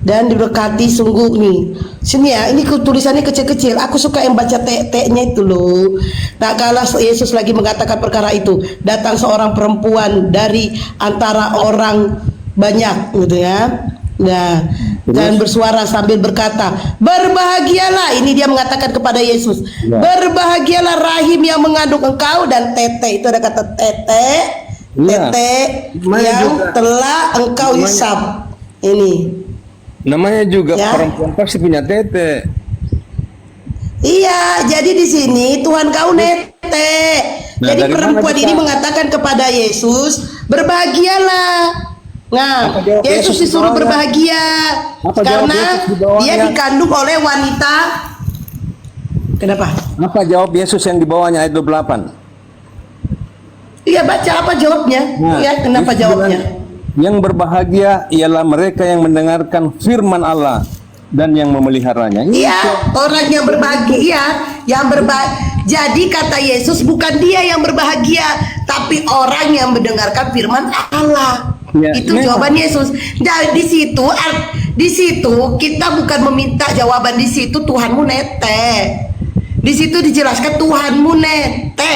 C: dan diberkati sungguh nih. Sini ya, ini tulisannya kecil-kecil. Aku suka yang baca teteknya itu loh. Tak kala Yesus lagi mengatakan perkara itu, datang seorang perempuan dari antara orang banyak gitu ya. Nah, dan bersuara sambil berkata, berbahagialah. Ini dia mengatakan kepada Yesus, berbahagialah rahim yang mengandung engkau dan tete. Itu ada kata tete, yang telah engkau hisap. Ini
E: Namanya juga
C: Ya.
E: perempuan pasti punya tete.
C: iya, jadi di sini Tuhan kau nete.
E: Nah,
C: Jadi
E: dari
C: perempuan
E: mana
C: ini
E: bisa?
C: mengatakan kepada Yesus, berbahagialah. Nah,
E: Apa jawab
C: Yesus
E: Yesus di
C: disuruh
E: bawahnya?
C: berbahagia
E: Apa jawab
C: karena
E: Yesus di bawahnya?
C: dia dikandung oleh wanita. Kenapa?
E: Apa jawab Yesus yang di bawahnya ayat 28?
C: Iya, baca apa jawabnya? Iya, kenapa
E: Yesus
C: jawabnya?
E: bilang, yang berbahagia ialah mereka yang mendengarkan firman Allah dan yang memeliharanya.
C: Iya, orang yang berbahagia, Jadi kata Yesus bukan dia yang berbahagia, tapi orang yang mendengarkan firman Allah.
E: Ya,
C: Itu
E: memang.
C: jawaban Yesus. Dan di situ kita bukan meminta jawaban di situ Tuhanmu nete. Di situ dijelaskan Tuhanmu nete.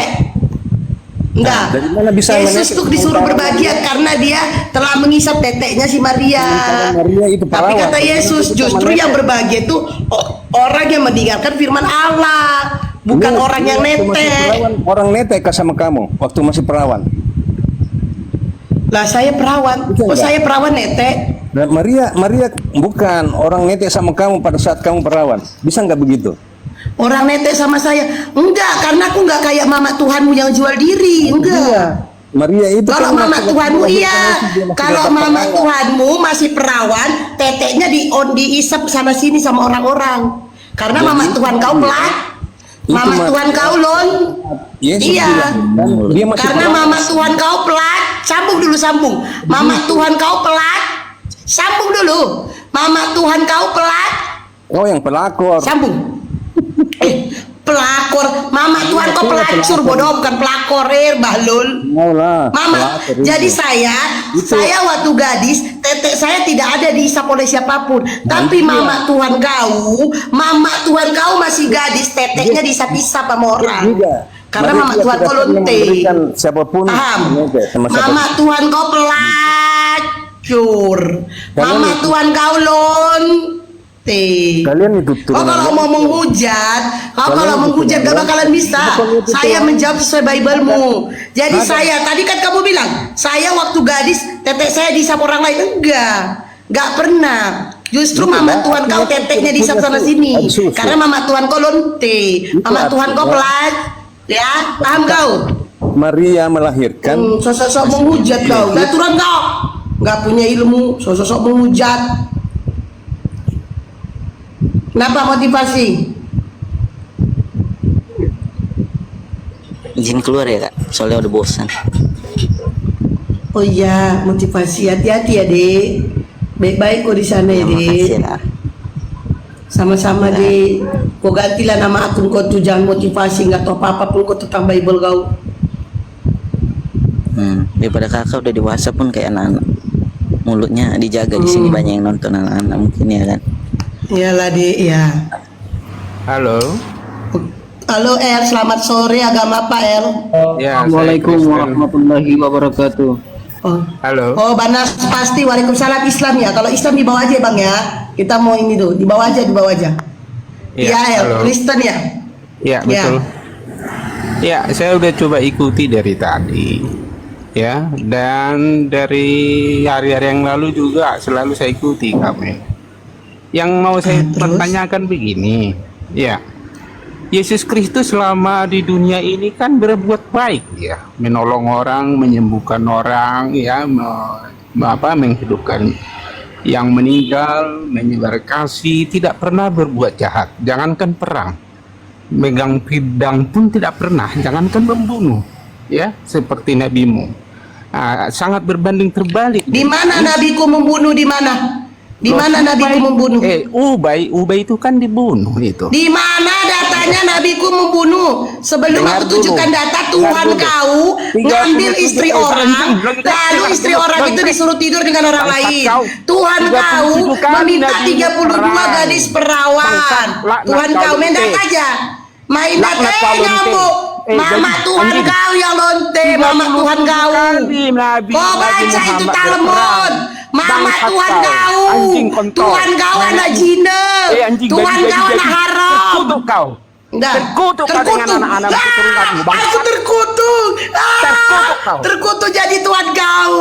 C: Enggak.
E: Dari mana bisa
C: Yesus
E: menete?
C: tuh disuruh berbahagia karena dia telah mengisap teteknya si Maria.
E: Sementara Maria itu
C: Tapi
E: perawan.
C: kata Yesus
E: Kita
C: justru
E: menete.
C: yang berbahagia itu orang yang mendengarkan firman Allah, bukan
E: Lu-
C: orang yang
E: lu waktu masih
C: nete.
E: perawan, orang nete kah sama kamu waktu masih perawan?
C: Lah saya perawan.
E: Betul
C: Oh
E: nggak?
C: saya perawan nete.
E: Nah, Maria bukan orang nete sama kamu pada saat kamu perawan. Bisa nggak begitu?
C: Orang netek sama saya. Enggak, karena aku enggak kayak mama Tuhanmu yang jual diri. Enggak.
E: Maria itu
C: Kalau
E: kan
C: mama
E: waktu
C: Tuhanmu
E: lahir
C: iya.
E: dia masih
C: Kalau
E: dapat
C: mama
E: perawat.
C: Tuhanmu masih perawan, teteknya diisap sana sini sama orang-orang. Karena mama Tuhan kau pelat. Mama Tuhan kau lon.
E: Yesus
C: Iya.
E: bilang, kan, dia masih
C: Karena
E: perawat.
C: mama Tuhan kau pelat. Sambung dulu sambung. Mama Tuhan kau pelat. Sambung dulu. Mama Tuhan kau pelat.
E: Oh, yang pelakor.
C: Sambung. Pelakor. Mama Tuhan kau pelacur bodoh, bukan pelakor, balul.
E: Mau lah.
C: Mama,
E: pelakor itu.
C: jadi saya waktu gadis, tetek saya tidak ada diisap oleh siapapun. Tapi mama Tuhan kau masih gadis, teteknya diisap-isap sama orang.
E: Juga.
C: Karena
E: Maria
C: mama Tuhan
E: tidak
C: kau
E: pernah
C: lonte.
E: memberikan siapapun
C: Paham?
E: menyogok sama siapapun.
C: Mama Tuhan kau pelacur.
E: Kalian
C: Mama
E: itu-
C: Tuhan kau lonte.
E: Kalian itu
C: Oh, kalau mau menghujat, kalau menghujat gak bakalan bisa. Saya menjawab sesuai Bible-mu. Jadi saya tadi kan kamu bilang, saya waktu gadis tetek saya diisap orang lain. Enggak pernah. Justru mama Tuhan kau teteknya diisap sana sini. Karena mama Tuhan kau lonte, mama Tuhan kau pelat. Ya, paham kau?
E: Maria melahirkan
C: Sosok menghujat kau. Udah turun kau. Nggak punya ilmu, sosok menghujat. Kenapa motivasi?
B: Izin keluar ya kak, soalnya udah bosan.
C: Oh iya, motivasi. Hati-hati ya, Dek. Baik-baik kok di sana ya,
B: Makasih
C: Dek.
B: ya kak.
C: Sama-sama, Dek. Kau gantilah nama akun kau tuh, jangan motivasi, nggak tahu apa-apa pun kau tentang Bible kau.
B: Daripada kakak udah dewasa pun kayak anak-anak, mulutnya dijaga di sini banyak yang nonton anak-anak mungkin ya kan.
C: Iyalah, Dek, ya.
F: Halo.
C: Halo, El. Selamat sore. Agama apa, El?
F: Ya,
G: Assalamualaikum
F: saya Kristen.
G: warahmatullahi wabarakatuh.
C: Oh.
F: Halo.
C: Oh, Banas pasti Waalaikumsalam Islam ya. Kalau Islam dibawa aja, Bang ya. Kita mau ini tuh, dibawa aja.
F: Ya,
C: Iya, El.
F: halo.
C: Kristen ya.
F: Ya, betul. Ya, saya udah coba ikuti dari tadi. Ya, dan dari hari-hari yang lalu juga selalu saya ikuti kami. Yang mau saya
C: Terus?
F: pertanyakan begini, ya. Yesus Kristus selama di dunia ini kan berbuat baik ya, menolong orang, menyembuhkan orang, ya, menghidupkan yang meninggal, menyebar kasih, tidak pernah berbuat jahat. Jangankan perang, megang pedang pun tidak pernah. Jangankan membunuh, ya, seperti nabimu. Sangat berbanding terbalik.
C: Di mana nabiku membunuh, di mana? Di mana nabiku membunuh?
F: Ubay itu kan dibunuh itu.
C: Di mana datanya nabiku membunuh? Sebelum
F: Dengar
C: aku tunjukkan
F: dulu.
C: data,
F: Dengar
C: Tuhan
F: dulu.
C: kau
F: 30
C: ngambil istri orang, lalu istri orang itu disuruh tidur dengan orang
F: Bangsat
C: lain.
F: kau.
C: Tuhan
F: 37
C: kau
F: kali
C: meminta
F: Nabi
C: 32
F: perang.
C: gadis perawan.
F: Bangsat, laknat
C: Tuhan
F: kau
C: kau main
F: lonte.
C: data aja. Main data
F: Laknat kau lonte.
C: nyambuk. Mama
F: jadi,
C: Tuhan
F: anjing.
C: kau yang lonte, Mama Tuhan kau.
F: Kali Nabi
C: Kau baca itu
F: Muhammad
C: Talmud.
F: berperang.
C: Mama
F: Bangsat
C: Tuhan kau.
F: Anjing kontol.
C: Tuhan kau anak jina.
F: Anjing,
C: Tuhan
F: jadi,
C: kau anak haram.
F: Terkutuk kau.
C: Enggak.
F: Terkutuk kau dengan anak-anak keturunanmu, bangsat.
C: Aku terkutuk.
F: Terkutuk kau.
C: Terkutuk jadi Tuhan kau.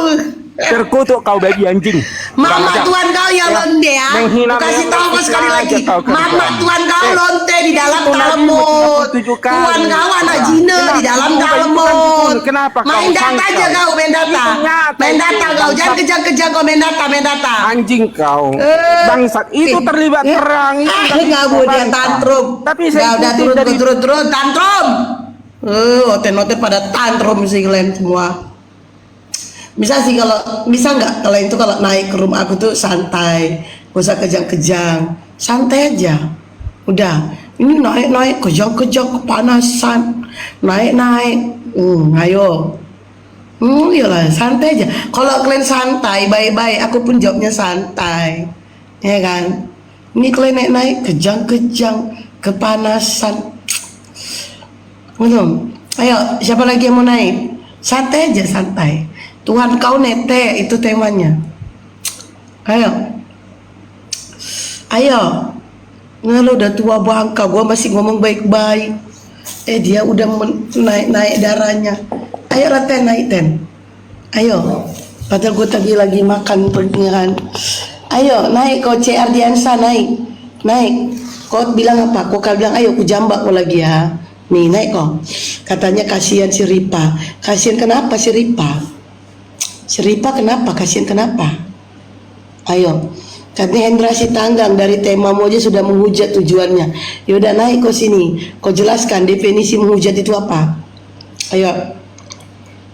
F: Terkutuk kau babi anjing.
C: Mama
F: Kurang ajar.
C: Tuhan kau yang
F: Ya,
C: lonte ya.
F: menghina
C: Aku kasih
F: menghina
C: tahu kau sekali
F: aja
C: lagi.
F: kau kerjaan.
C: Mama Tuhan kau lonte di dalam
F: itu Nabi
C: Talmud.
F: 37 kali.
C: Tuhan kau anak jina di dalam
F: Kenapa?
C: Talmud.
F: Kenapa kau
C: Main data
F: sangkal?
C: aja kau, main data.
F: Itu nyata
C: Main
F: itu,
C: data kau,
F: bangsat.
C: jangan kejang-kejang kau main data.
F: Anjing kau. Bangsat itu terlibat perang itu.
C: Enggak bu dia
F: Bangsat.
C: tantrum.
F: Tapi saya
C: udah
F: ikuti dari
C: turun tantrum. Oten-oten pada tantrum sih kalian semua. Bisa nggak kalau itu kalau naik ke rumah aku tuh santai, gak usah kejang-kejang, santai aja. Udah, ini naik kejang-kejang kepanasan, naik. Ayo. Iyalah santai aja. Kalau kalian santai, baik-baik, aku pun jawabnya santai, ya kan? Ini kalian naik kejang-kejang kepanasan. Belum. Ayo, siapa lagi yang mau naik? Santai aja, santai. Tuhan kau nete, itu temanya. Ayo. Nggak, udah tua bangka, gua masih ngomong baik-baik. Dia udah naik darahnya. Ayo Raten, naik Ten. Ayo. Padahal gua tadi lagi makan pernikahan. Ayo, naik kau CR Diansa, naik. Kau bilang apa? Kau bilang ayo ku jambak kau lagi ya. Nih naik kau. Katanya kasihan si Ripa. Kasihan kenapa si Ripa? Si Ripa kenapa? Kasihan kenapa? Ayo. Katanya Hendra Sitanggang dari tema aja sudah menghujat tujuannya. Yaudah naik kau sini. Kau jelaskan definisi menghujat itu apa? Ayo.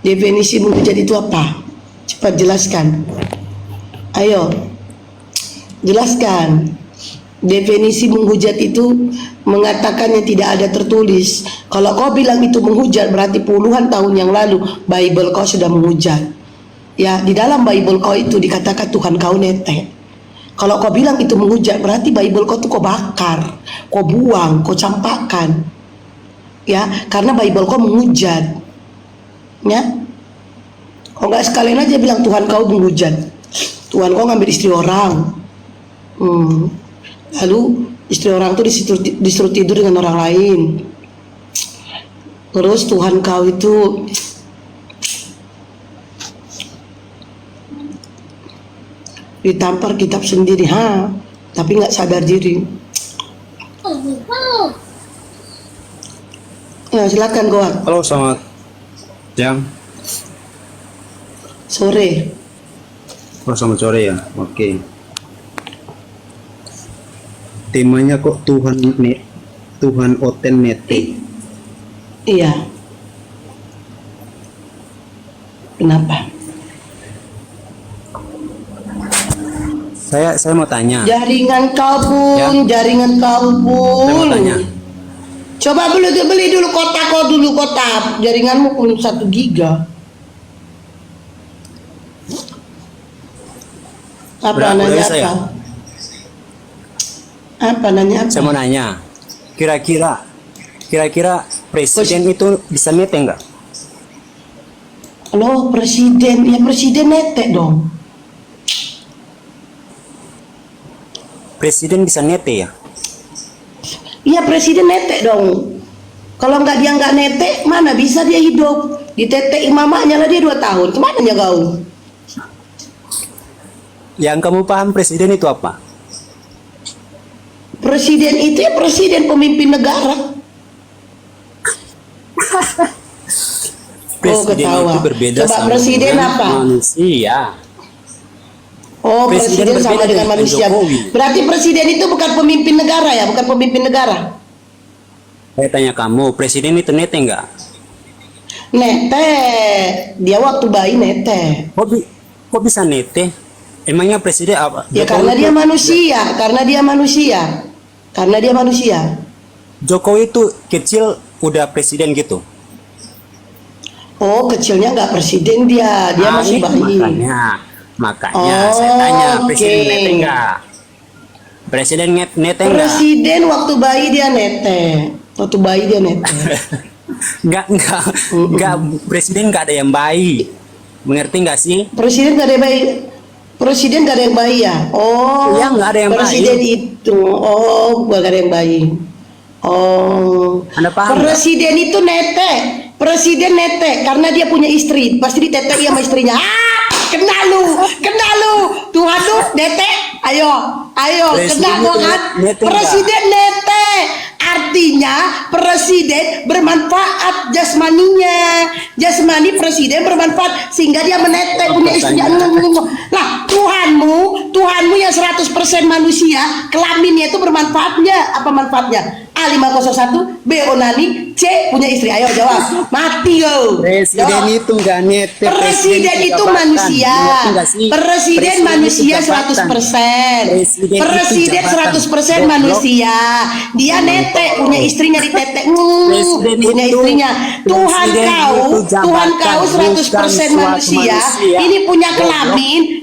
C: Definisi menghujat itu apa? Cepat jelaskan. Ayo. Jelaskan. Definisi menghujat itu mengatakan yang tidak ada tertulis. Kalau kau bilang itu menghujat berarti puluhan tahun yang lalu Bible kau sudah menghujat. Ya, di dalam Bible kau itu dikatakan Tuhan kau netek. Kalau kau bilang itu menghujat berarti Bible kau tuh kau bakar, kau buang, kau campakkan. Ya, karena Bible kau menghujat. Ya. Kau nggak sekalian aja bilang Tuhan kau menghujat. Tuhan kau ngambil istri orang. Lalu istri orang tuh disuruh tidur dengan orang lain. Terus Tuhan kau itu ditampar kitab sendiri, tapi nggak sadar diri. Ya silakan Goat.
H: Halo, selamat jam.
C: Sore.
H: Oh, selamat sore ya. Oke. Temanya kok Tuhan Oten Nete.
C: Iya. Kenapa?
H: Saya mau tanya.
C: Jaringan kabun, jaringan kabun.
H: Saya mau tanya.
C: Coba beli dulu kotak. Jaringanmu pun 1 giga. Apa nanya
H: Udah saya.
C: apa? Apa nanya apa?
H: Saya mau nanya. Kira-kira presiden itu bisa nete enggak?
C: Halo presiden, ya presiden netek dong.
H: Presiden bisa nete ya?
C: Iya presiden netek dong. Kalau dia nggak netek, mana bisa dia hidup? Ditetek mamanya lah dia 2 tahun. Kemana nya kau?
H: Yang kamu paham presiden itu apa?
C: Presiden itu ya presiden pemimpin negara.
H: Presiden
C: ketawa.
H: itu berbeda
C: Coba
H: sama
C: presiden
H: dengan
C: apa?
H: manusia.
C: Oh, presiden sama
H: berbeda
C: dengan manusia.
H: Jokowi.
C: Berarti presiden itu bukan pemimpin negara ya, bukan pemimpin negara.
H: Saya tanya kamu, presiden itu nete enggak?
C: Nete, dia waktu bayi nete.
H: Kok bisa nete? Emangnya presiden apa?
C: Ya karena dia manusia, karena dia manusia.
H: Jokowi itu kecil udah presiden gitu.
C: Oh, kecilnya nggak presiden dia masih bayi.
H: Makanya saya tanya, presiden
C: oke.
H: nete enggak? Presiden nete enggak?
C: Presiden waktu bayi dia nete.
H: Enggak, presiden enggak ada yang bayi. Mengerti enggak sih?
C: Presiden nggak ada yang bayi. Presiden nggak ada yang bayi ya? Oh,
H: Iya, nggak ada yang
C: presiden
H: bayi.
C: itu. Oh, nggak ada yang bayi. Oh,
H: Anda paham nggak?
C: presiden itu nete. Presiden nete karena dia punya istri. Pasti ditetek sama istrinya. Kena lu. Tuhan lu nete. Ayo,
H: Presiden
C: kena gua
H: itu
C: kan?
H: nete nggak?
C: Presiden nete. Artinya presiden bermanfaat jasmaninya. Jasmani presiden bermanfaat sehingga dia menetek punya istrinya. Nah, Tuhanmu yang 100% manusia, kelaminnya itu bermanfaat nggak? Apa manfaatnya? A501, B onani, C punya istri. Ayo jawab. Mati lo.
H: Presiden
C: Jawab.
H: itu enggak nete.
C: Presiden itu
H: jabatan.
C: manusia.
H: Ngerti nggak sih?
C: Presiden
H: itu
C: manusia
H: jabatan.
C: 100%.
H: Presiden itu
C: Presiden
H: jabatan.
C: 100%
H: Goblok.
C: manusia. Dia netek punya istrinya ditetek.
H: Presiden
C: Punya
H: itu-
C: istrinya. Tuhan
H: presiden
C: kau,
H: itu jabatan,
C: Tuhan kau 100%
H: bukan
C: manusia.
H: manusia.
C: Ini punya
H: Goblok.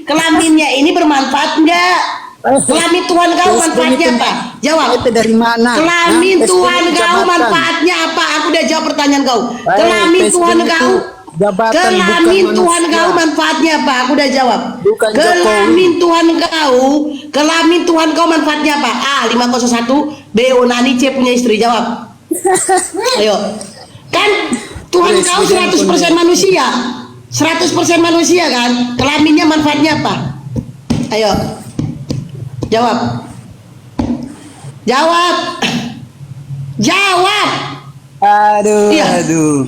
C: kelaminnya ini bermanfaat enggak? Kelamin Tuhan kau
H: Presiden
C: manfaatnya
H: itu-
C: apa? Jawab.
H: Itu dari mana?
C: Kelamin
H: Hah?
C: Tuhan
H: Presiden itu
C: kau
H: jabatan.
C: manfaatnya apa? Aku udah jawab pertanyaan kau.
H: Baik,
C: Kelamin
H: presiden
C: Tuhan
H: itu
C: kau.
H: jabatan,
C: Kelamin
H: bukan
C: Tuhan
H: manusia.
C: kau manfaatnya apa? Aku udah jawab.
H: Bukan
C: Kelamin Tuhan kau manfaatnya apa? A501, B onani, C punya istri. Jawab. Ayo. Kan Tuhan kau 100% manusia. 100% manusia kan? Kelaminnya manfaatnya apa? Ayo. Jawab. Jawab. Jawab.
H: Aduh,
C: Iya.
H: aduh.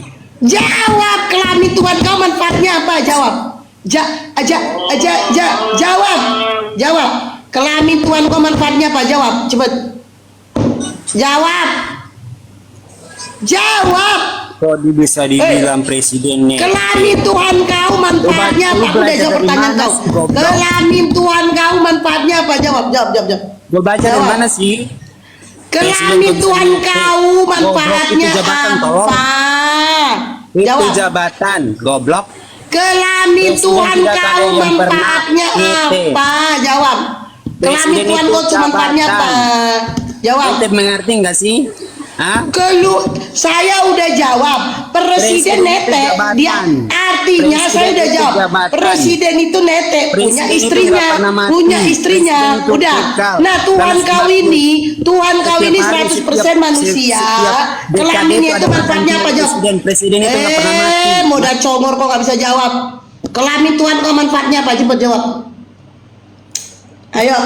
C: Jawab, kelamin Tuhan kau manfaatnya apa? Jawab. Jawab. Jawab. Kelamin Tuhan kau manfaatnya apa? Jawab, cepet. Jawab. Jawab.
H: Kok bisa dibilang presidennya?
C: Kelamin Tuhan kau manfaatnya apa?
H: Lu
C: Udah
H: belajar
C: jawab
H: dari
C: pertanyaan
H: mana
C: kau.
H: sih, goblok?
C: Kelamin Tuhan kau manfaatnya apa? Jawab.
H: Gue baca dari
C: Jawab.
H: mana sih?
C: Kelamin
H: Presiden
C: Tuhan
H: kau bisa
C: kau
H: Goblok,
C: manfaatnya
H: itu jabatan, tolong.
C: apa?
H: Itu
C: Jawab.
H: jabatan, goblok.
C: Kelamin
H: Presiden
C: Tuhan
H: tidak ada
C: kau
H: yang pernah
C: manfaatnya
H: ngete.
C: apa? Jawab. Kelamin
H: Presiden
C: Tuhan
H: itu
C: kau tuh manfaatnya apa?
H: jabatan.
C: Jawab.
H: Ente mengerti nggak sih? Hah?
C: Saya udah jawab. Presiden
H: Presiden itu
C: nete,
H: jabatan.
C: dia artinya
H: Presiden
C: saya udah
H: itu
C: jawab.
H: jabatan.
C: Presiden itu nete, punya
H: Presiden itu
C: istrinya,
H: nggak pernah mati.
C: punya istrinya.
H: Presiden itu
C: Udah.
H: kekal.
C: Nah, Tuhan
H: Dalam
C: kau
H: setiap-
C: ini, Tuhan kau
H: setiap
C: ini
H: hari,
C: 100% manusia.
H: setiap dekade
C: Kelaminnya
H: itu
C: itu
H: ada
C: manfaatnya apa? Jawab.
H: Presiden itu nggak pernah mati.
C: Modal congor kok nggak bisa jawab. Kelamin Tuhan kau manfaatnya apa? Cepet jawab. Ayo.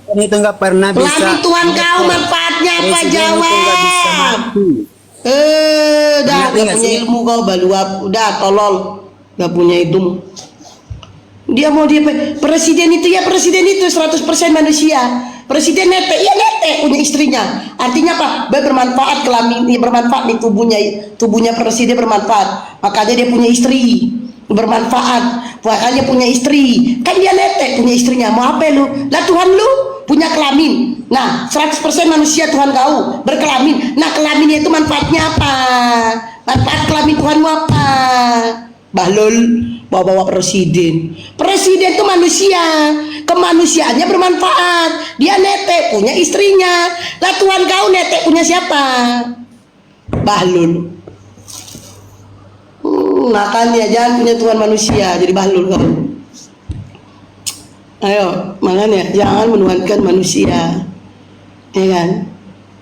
H: Presiden itu nggak pernah bisa.
C: Kelamin Tuhan kau manfaatnya apa?
H: Presiden itu nggak bisa
C: Jawab.
H: mati.
C: Dah
H: Ngerti
C: gak
H: nggak
C: punya
H: sih?
C: ilmu kau baluap, udah tolol, gak punya ilmu. Dia mau presiden itu ya presiden itu 100% manusia. Presiden nete, iya nete punya istrinya. Artinya apa? Bermanfaat kelamin, bermanfaat nih tubuhnya presiden bermanfaat. Makanya dia punya istri bermanfaat. Makanya punya istri. Kan dia nete punya istrinya. Mau apa lu? Lah Tuhan lu punya kelamin. Nah, 100% manusia Tuhan kau berkelamin. Nah, kelaminnya itu manfaatnya apa? Manfaat kelamin Tuhanmu apa? Bahlul bawa-bawa presiden. Presiden itu manusia. Kemanusiaannya bermanfaat. Dia nete punya istrinya. Lah Tuhan kau nete punya siapa? Bahlul. Makanya jangan punya Tuhan manusia jadi bahlul kau. Ayo, makanya jangan menuhankan manusia, ya kan?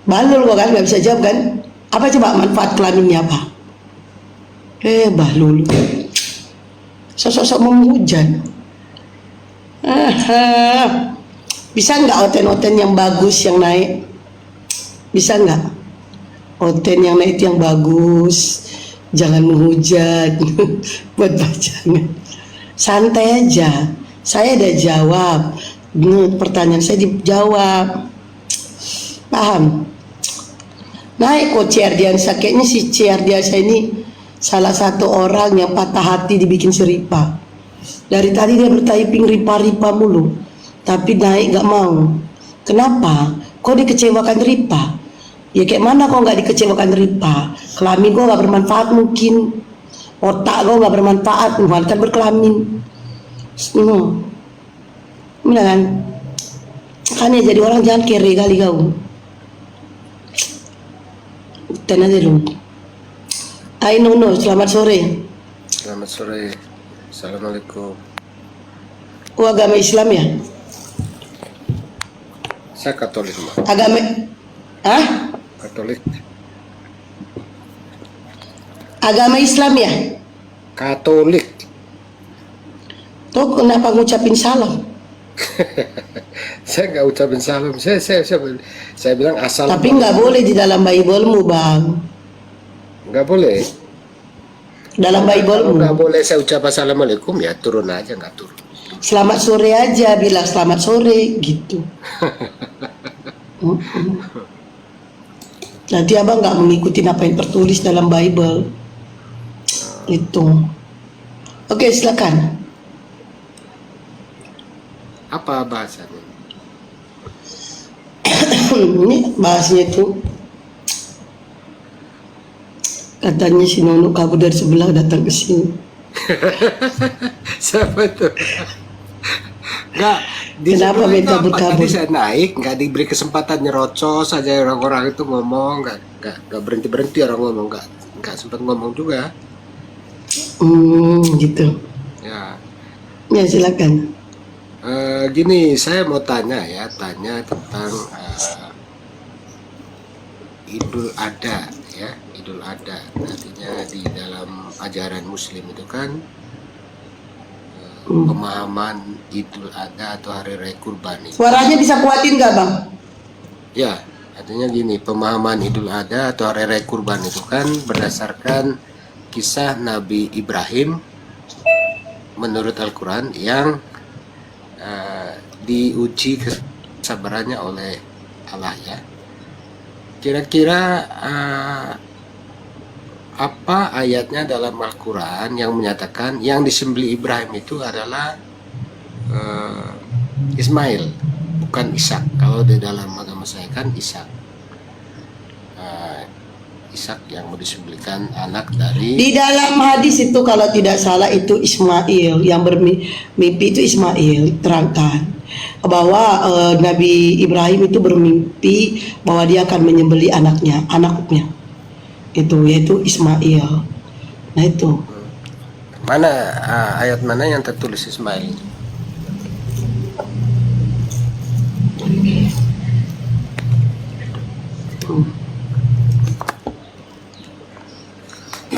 C: Bahlul kok kan nggak bisa jawab kan? Apa coba manfaat kelaminnya apa? Bahlul, sosok-sosok menghujat. Bisa nggak oten-oten yang bagus yang naik? Bisa nggak? Oten yang naik itu yang bagus, jangan menghujat, buat bacaan. Santai aja. Saya udah jawab. Pertanyaan saya dijawab. Paham? Naik kok Ciardiansa. Kayaknya si Ciardiansa ini salah satu orang yang patah hati dibikin seripa. Dari tadi dia bertyping ripa-ripa mulu. Tapi naik gak mau. Kenapa? Kok dikecewakan ripa? Ya kayak mana kok gak dikecewakan ripa? Kelamin kok gak bermanfaat mungkin. Otak kok gak bermanfaat. Kan berkelamin. Bener kan? Kan ya jadi orang jangan kere kali kau. Tenang aja lu. Hai Nono, selamat sore.
I: Selamat sore. Assalamualaikum.
C: Agama Islam ya?
I: Saya Katolik, Mbak.
C: Agama
I: Katolik.
C: Agama Islam ya?
I: Katolik.
C: Tuh kenapa ngucapin salam?
I: Saya nggak ucapin salam. Saya bilang asal.
C: Tapi nggak boleh di dalam Bible-mu, Bang.
I: Nggak boleh.
C: Dalam
I: Kalau
C: Bible-mu.
I: nggak boleh saya ucap assalamualaikum, ya turun aja, nggak turun.
C: Selamat sore aja, bilang selamat sore gitu. Nanti abang nggak mengikuti apa yang tertulis dalam Bible. Itu. Oke, silakan.
I: Apa bahasanya?
C: Ini bahasnya itu katanya si Nono kabur dari sebelah datang ke sini.
I: Siapa itu? Nggak.
C: Kenapa
I: sebelah
C: main
I: itu apa?
C: kabur-kabur?
I: Tadi saya naik, nggak diberi kesempatan nyerocos saja orang-orang itu ngomong, nggak berhenti orang ngomong, nggak sempat ngomong juga.
C: Gitu.
I: Ya.
C: Ya silakan.
I: Gini, saya mau tanya tentang Idul Adha, ya, Idul Adha. Artinya di dalam ajaran Muslim itu kan pemahaman Idul Adha atau Hari Raya Kurban itu.
C: Suaranya bisa kuatin nggak, Bang?
I: Ya, Artinya gini, pemahaman Idul Adha atau Hari Raya Kurban itu kan berdasarkan kisah Nabi Ibrahim menurut Al-Quran yang diuji kesabarannya oleh Allah ya. Kira-kira apa ayatnya dalam Al-Quran yang menyatakan yang disembelih Ibrahim itu adalah Ismail, bukan Ishak. Kalau di dalam agama saya kan Ishak. Ishak yang mau disembelihkan anak dari.
C: Di dalam hadis itu kalau tidak salah itu Ismail yang bermimpi, itu Ismail terangkan bahwa Nabi Ibrahim itu bermimpi bahwa dia akan menyembelih anaknya itu yaitu Ismail. Nah itu
I: Mana ayat mana yang tertulis Ismail?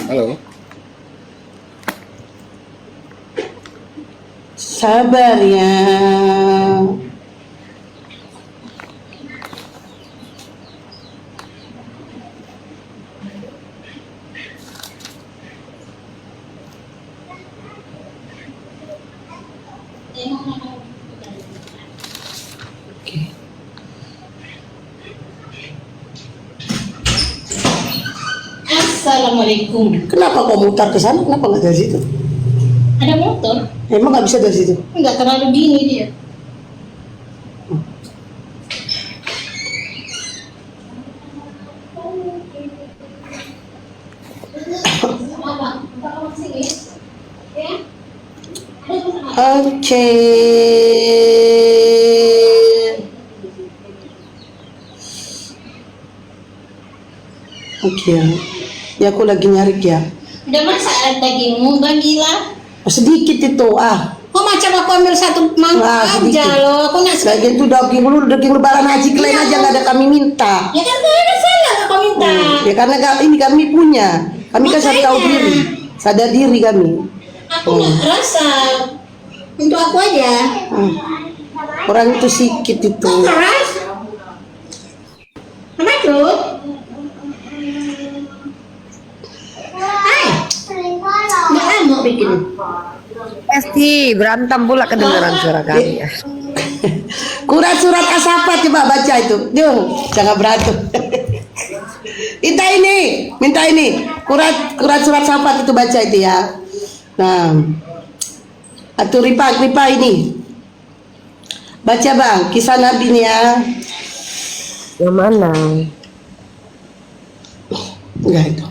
I: Halo.
C: sabar ya.
J: Assalamualaikum.
C: Kenapa kau mutar ke sana? Kenapa nggak dari situ?
J: Ada motor?
C: Emang nggak bisa dari situ?
J: Enggak terlalu dini dia.
C: Oke. Oke. Ya aku lagi nyari ya.
J: Udah masak dagingmu, bagilah.
C: Sedikit itu
J: Kok macam aku ambil satu mangkok
C: sedikit.
J: aja loh. Kok nggak
C: Lagi itu daging lebaran haji kalian aja nggak ada kami minta.
J: Ya kan gak ada salah kau minta.
C: Ya karena ini kami punya. Kami kan sadar tahu diri. Sadar diri kami.
J: Aku nggak rasa. Untuk aku aja.
C: Orang itu sedikit itu.
J: Kok keras? Apa itu? Hai. Nggak mau bikin.
A: Pasti berantem pula kedengaran suara kami ya.
C: Kurat surat kasapa coba baca itu. Jangan berantem. Minta ini. Kurat surat kasapa itu baca itu ya. Nah. Atau ripa ini. Baca bang, kisah Nabi nih ya.
A: Yang mana?
C: Enggak itu.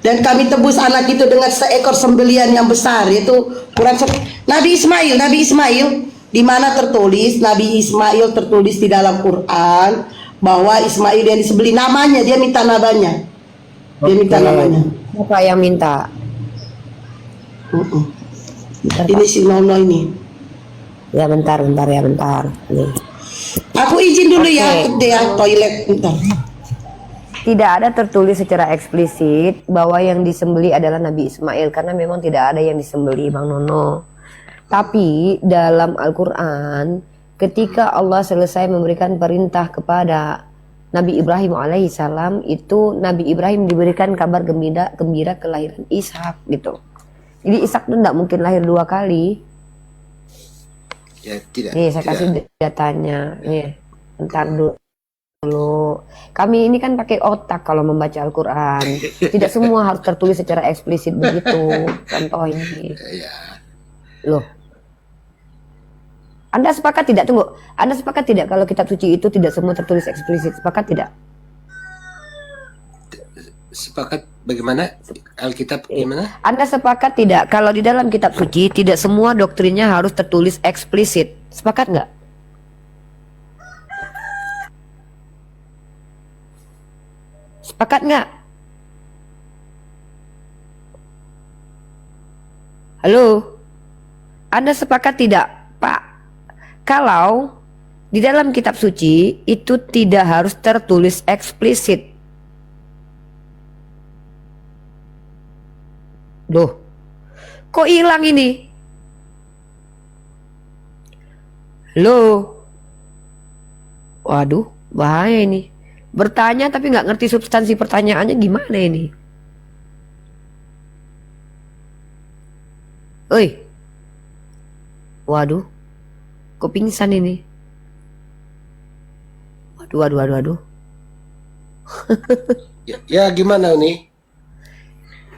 C: Dan kami tebus anak itu dengan seekor sembelian yang besar, yaitu Quran Nabi Ismail, di mana tertulis Nabi Ismail tertulis di dalam Quran bahwa Ismail yang disembelih, namanya dia minta namanya. Dia minta namanya.
A: Siapa yang minta?
C: Ini si Nono ini.
A: Ya bentar. Nih.
C: Aku izin dulu ya, ke toilet bentar.
A: Tidak ada tertulis secara eksplisit bahwa yang disembeli adalah Nabi Ismail, karena memang tidak ada yang disembeli, Bang Nono. Tapi dalam Al-Quran, ketika Allah selesai memberikan perintah kepada Nabi Ibrahim alaihissalam, itu Nabi Ibrahim diberikan kabar gembira kelahiran Ishak gitu. Jadi Ishak itu tidak mungkin lahir 2 kali.
I: Ya tidak.
A: Nih saya kasih datanya. Nih, bentar dulu. Kami ini kan pakai otak kalau membaca Al-Quran. Tidak semua harus tertulis secara eksplisit begitu. Contoh ini. Loh. Anda sepakat tidak? Tunggu. Anda sepakat tidak kalau kitab suci itu tidak semua tertulis eksplisit? Sepakat tidak?
I: Sepakat bagaimana? Alkitab gimana?
A: Anda sepakat tidak kalau di dalam kitab suci tidak semua doktrinnya harus tertulis eksplisit? Sepakat nggak? Sepakat nggak? Halo? Anda sepakat tidak, Pak? Kalau di dalam kitab suci itu tidak harus tertulis eksplisit. Loh, kok hilang ini? Halo? Waduh. Bahaya ini. Bertanya tapi nggak ngerti substansi pertanyaannya gimana ini. Oi. Waduh. Kok pingsan ini? Waduh.
I: Ya gimana nih?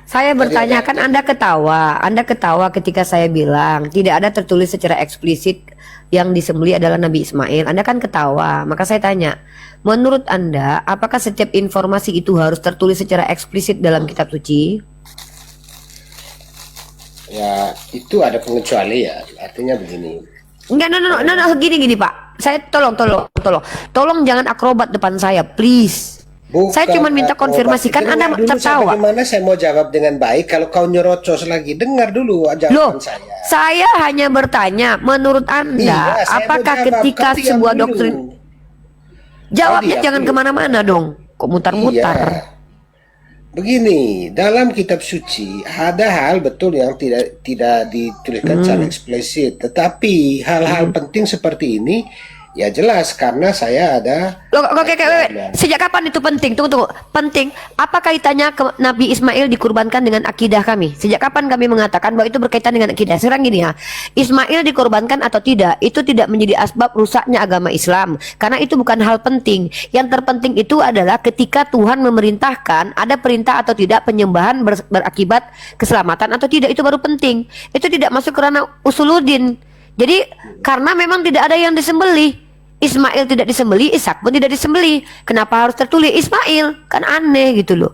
A: Saya bertanyakan, Anda ketawa ketika saya bilang tidak ada tertulis secara eksplisit yang disembelih adalah Nabi Ismail. Anda kan ketawa, maka saya tanya, menurut Anda apakah setiap informasi itu harus tertulis secara eksplisit dalam kitab suci?
I: Ya itu ada pengecuali ya, artinya begini.
A: Enggak, no, gini Pak. Saya tolong jangan akrobat depan saya, please.
I: Bukan,
A: saya cuma minta konfirmasikan, Anda tertawa.
I: Bagaimana saya mau jawab dengan baik kalau kau nyerocos lagi? Dengar dulu jawaban
A: saya hanya bertanya, menurut Anda,
I: Iya, saya
A: apakah
I: mau jawab,
A: ketika
I: kau diam
A: sebuah
I: dulu.
A: doktrin, jawabnya
I: Kau
A: jangan
I: diam dulu.
A: kemana-mana dong, kok mutar-mutar.
I: Iya. Begini, dalam kitab suci ada hal betul yang tidak dituliskan secara eksplisit, tetapi hal-hal penting seperti ini ya jelas karena saya ada.
A: Oke, sejak kapan itu penting? Tunggu. Penting. Apa kaitannya Nabi Ismail dikurbankan dengan akidah kami? Sejak kapan kami mengatakan bahwa itu berkaitan dengan akidah? Sekarang gini ya, Ismail dikorbankan atau tidak, itu tidak menjadi asbab rusaknya agama Islam. Karena itu bukan hal penting. Yang terpenting itu adalah ketika Tuhan memerintahkan, ada perintah atau tidak penyembahan berakibat keselamatan atau tidak, itu baru penting. Itu tidak masuk kerana usuluddin. Jadi karena memang tidak ada yang disembelih, Ismail tidak disembelih, Ishak pun tidak disembelih. Kenapa harus tertulis Ismail? Kan aneh gitu loh.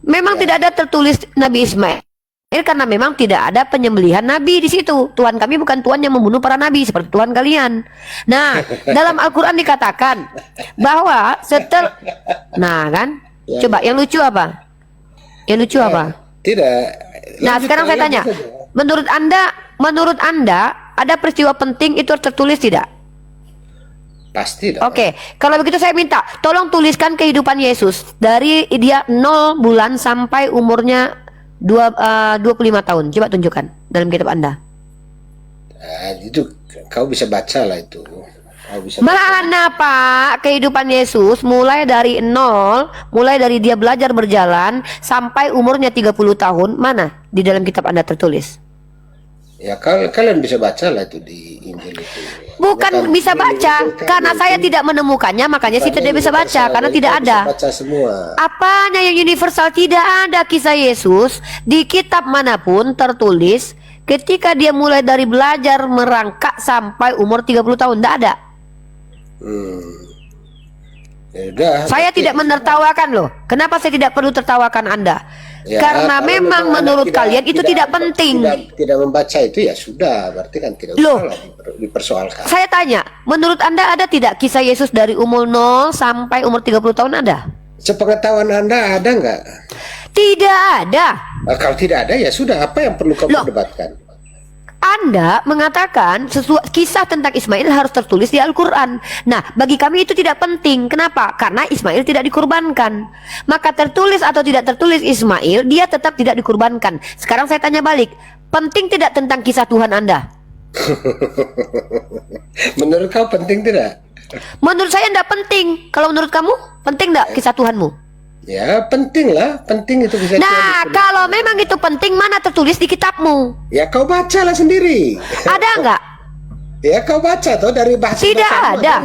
A: Memang tidak ada tertulis Nabi Ismail karena memang tidak ada penyembelihan Nabi di situ. Tuhan kami bukan Tuhan yang membunuh para Nabi seperti Tuhan kalian. Nah, dalam Al-Quran dikatakan bahwa nah kan, coba yang lucu apa? Yang lucu apa?
I: Tidak.
A: Nah, sekarang saya tanya, menurut Anda ada peristiwa penting itu tertulis tidak?
I: Pasti dong.
A: Oke, kalau begitu saya minta tolong tuliskan kehidupan Yesus dari dia 0 bulan sampai umurnya 25 tahun. Coba tunjukkan dalam kitab Anda.
I: Itu kau bisa baca lah itu.
A: Mana Pak kehidupan Yesus mulai dari 0, mulai dari dia belajar berjalan sampai umurnya 30 tahun, mana di dalam kitab Anda tertulis?
I: Ya kalian bisa baca lah itu di Injil itu.
A: Bukan bisa baca, karena saya tidak menemukannya, makanya saya tidak bisa baca karena tidak ada.
I: Baca semua.
A: Apanya yang universal? Tidak ada kisah Yesus di kitab manapun tertulis ketika dia mulai dari belajar merangkak sampai umur 30 tahun. Tidak ada.
I: Yaudah,
A: saya tidak menertawakan loh. Kenapa saya tidak perlu tertawakan Anda?
I: Ya,
A: karena
I: kalau
A: memang menurut kalian itu tidak penting.
I: Tidak membaca itu ya sudah, berarti kan tidak
A: Loh,
I: usah dipersoalkan.
A: Saya tanya, menurut Anda ada tidak kisah Yesus dari umur 0 sampai umur 30 tahun ada?
I: Sepengetahuan Anda ada nggak?
A: Tidak ada.
I: Kalau tidak ada ya sudah, apa yang perlu kamu perdebatkan?
A: Anda mengatakan kisah tentang Ismail harus tertulis di Al-Quran. Nah, bagi kami itu tidak penting. Kenapa? Karena Ismail tidak dikurbankan. Maka tertulis atau tidak tertulis Ismail, dia tetap tidak dikurbankan. Sekarang saya tanya balik, penting tidak tentang kisah Tuhan Anda?
I: Menurut kau penting tidak?
A: Menurut saya tidak penting. Kalau menurut kamu, penting tidak kisah Tuhanmu?
I: Ya penting lah, penting itu bisa.
A: Nah, kalau memang itu penting, mana tertulis di kitabmu?
I: Ya kau bacalah sendiri.
A: Ada enggak?
I: Ya kau baca tuh dari bahasa.
A: Tidak ada.